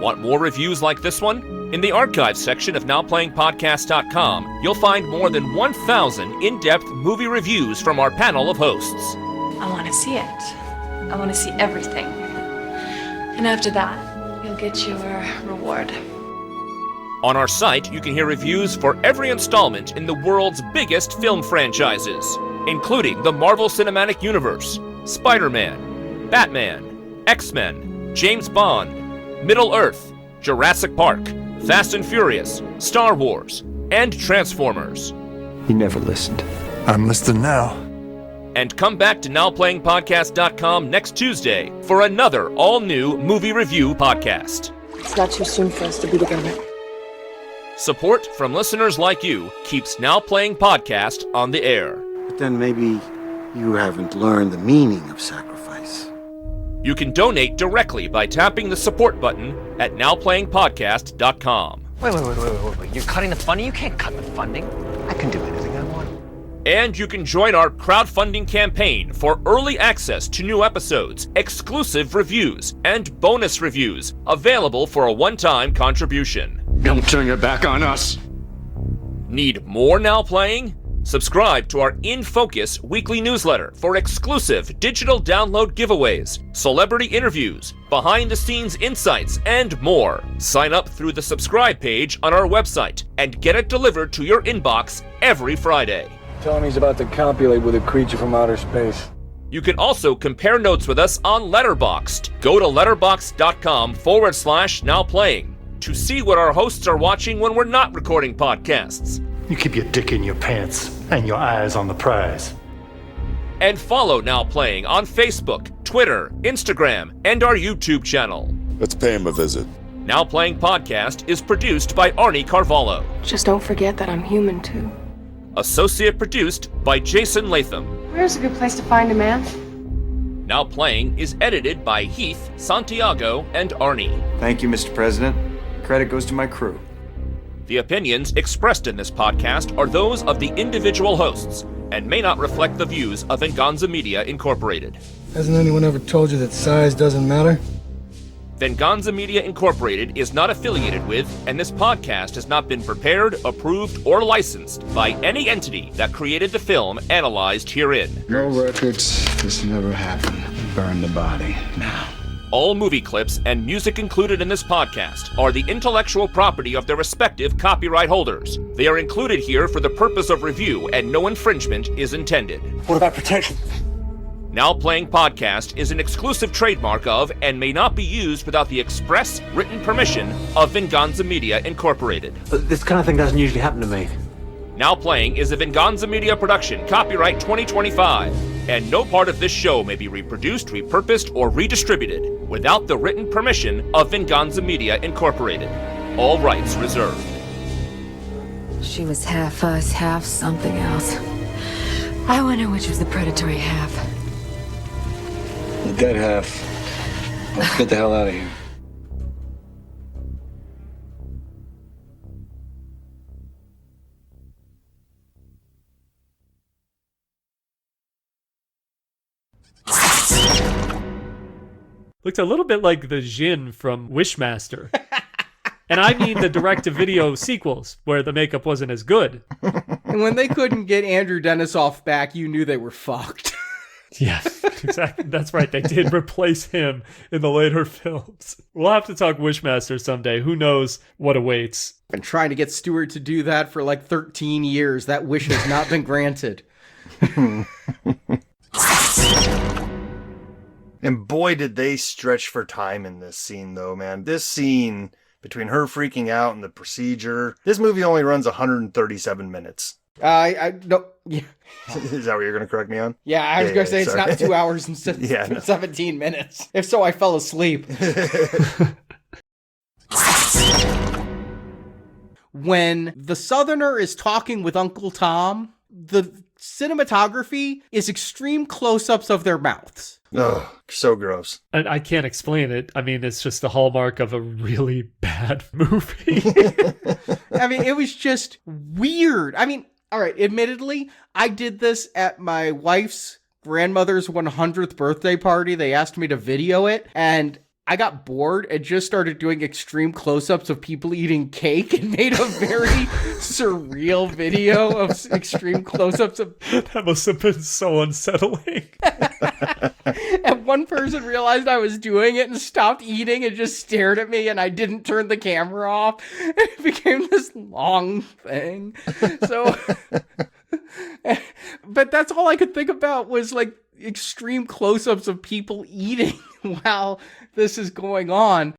Want more reviews like this one? In the archives section of NowPlayingPodcast.com, you'll find more than 1,000 in-depth movie reviews from our panel of hosts. I want to see it. I want to see everything. And after that, you'll get your reward. On our site, you can hear reviews for every installment in the world's biggest film franchises, including the Marvel Cinematic Universe, Spider-Man, Batman, X-Men, James Bond, Middle-earth, Jurassic Park, Fast and Furious, Star Wars, and Transformers. You never listened. I'm listening now. And come back to NowPlayingPodcast.com next Tuesday for another all-new movie review podcast. It's not too soon for us to be together. Support from listeners like you keeps Now Playing Podcast on the air. But then maybe you haven't learned the meaning of sacrifice. You can donate directly by tapping the support button at NowPlayingPodcast.com. Wait. You're cutting the funding? You can't cut the funding. I can do anything I want. And you can join our crowdfunding campaign for early access to new episodes, exclusive reviews, and bonus reviews available for a one-time contribution. Don't turn your back on us. Need more Now Playing? Subscribe to our In Focus weekly newsletter for exclusive digital download giveaways, celebrity interviews, behind-the-scenes insights, and more. Sign up through the subscribe page on our website and get it delivered to your inbox every Friday. Tell him he's about to copulate with a creature from outer space. You can also compare notes with us on Letterboxd. Go to letterboxd.com/nowplaying to see what our hosts are watching when we're not recording podcasts. You keep your dick in your pants and your eyes on the prize. And follow Now Playing on Facebook, Twitter, Instagram, and our YouTube channel. Let's pay him a visit. Now Playing Podcast is produced by Arnie Carvalho. Just don't forget that I'm human too. Associate produced by Jason Latham. Where's a good place to find a man? Now Playing is edited by Heath, Santiago, and Arnie. Thank you, Mr. President. Credit goes to my crew. The opinions expressed in this podcast are those of the individual hosts and may not reflect the views of Venganza Media Incorporated. Hasn't anyone ever told you that size doesn't matter? Venganza Media Incorporated is not affiliated with, and this podcast has not been prepared, approved, or licensed by any entity that created the film analyzed herein. No records. This never happened. Burn the body now. All movie clips and music included in this podcast are the intellectual property of their respective copyright holders. They are included here for the purpose of review and no infringement is intended. What about protection? Now Playing Podcast is an exclusive trademark of and may not be used without the express written permission of Venganza Media Incorporated. This kind of thing doesn't usually happen to me. Now Playing is a Venganza Media production, copyright 2025, and no part of this show may be reproduced, repurposed, or redistributed without the written permission of Venganza Media Incorporated. All rights reserved. She was half us, half something else. I wonder which was the predatory half. The dead half. Let's get the hell out of here. Looked a little bit like the Jin from Wishmaster. And I mean the direct-to-video sequels, where the makeup wasn't as good. And when they couldn't get Andrew Denisoff back, you knew they were fucked. Yes, exactly. That's right. They did replace him in the later films. We'll have to talk Wishmaster someday. Who knows what awaits? Been trying to get Stewart to do that for like 13 years. That wish has not been granted. And boy, did they stretch for time in this scene, though, man. This scene, between her freaking out and the procedure, this movie only runs 137 minutes. I don't. Yeah. Is that what you're going to correct me on? Yeah, I was going to say it's not 2 hours and 17 minutes. If so, I fell asleep. When the Southerner is talking with Uncle Tom, the cinematography is extreme close-ups of their mouths. Ugh, so gross. And I can't explain it. I mean, it's just the hallmark of a really bad movie. I mean, it was just weird. I mean, all right, admittedly, I did this at my wife's grandmother's 100th birthday party. They asked me to video it, and I got bored and just started doing extreme close-ups of people eating cake and made a very surreal video of extreme close-ups of... That must have been so unsettling. And one person realized I was doing it and stopped eating and just stared at me, and I didn't turn the camera off. It became this long thing. So... But that's all I could think about was like extreme close-ups of people eating while this is going on.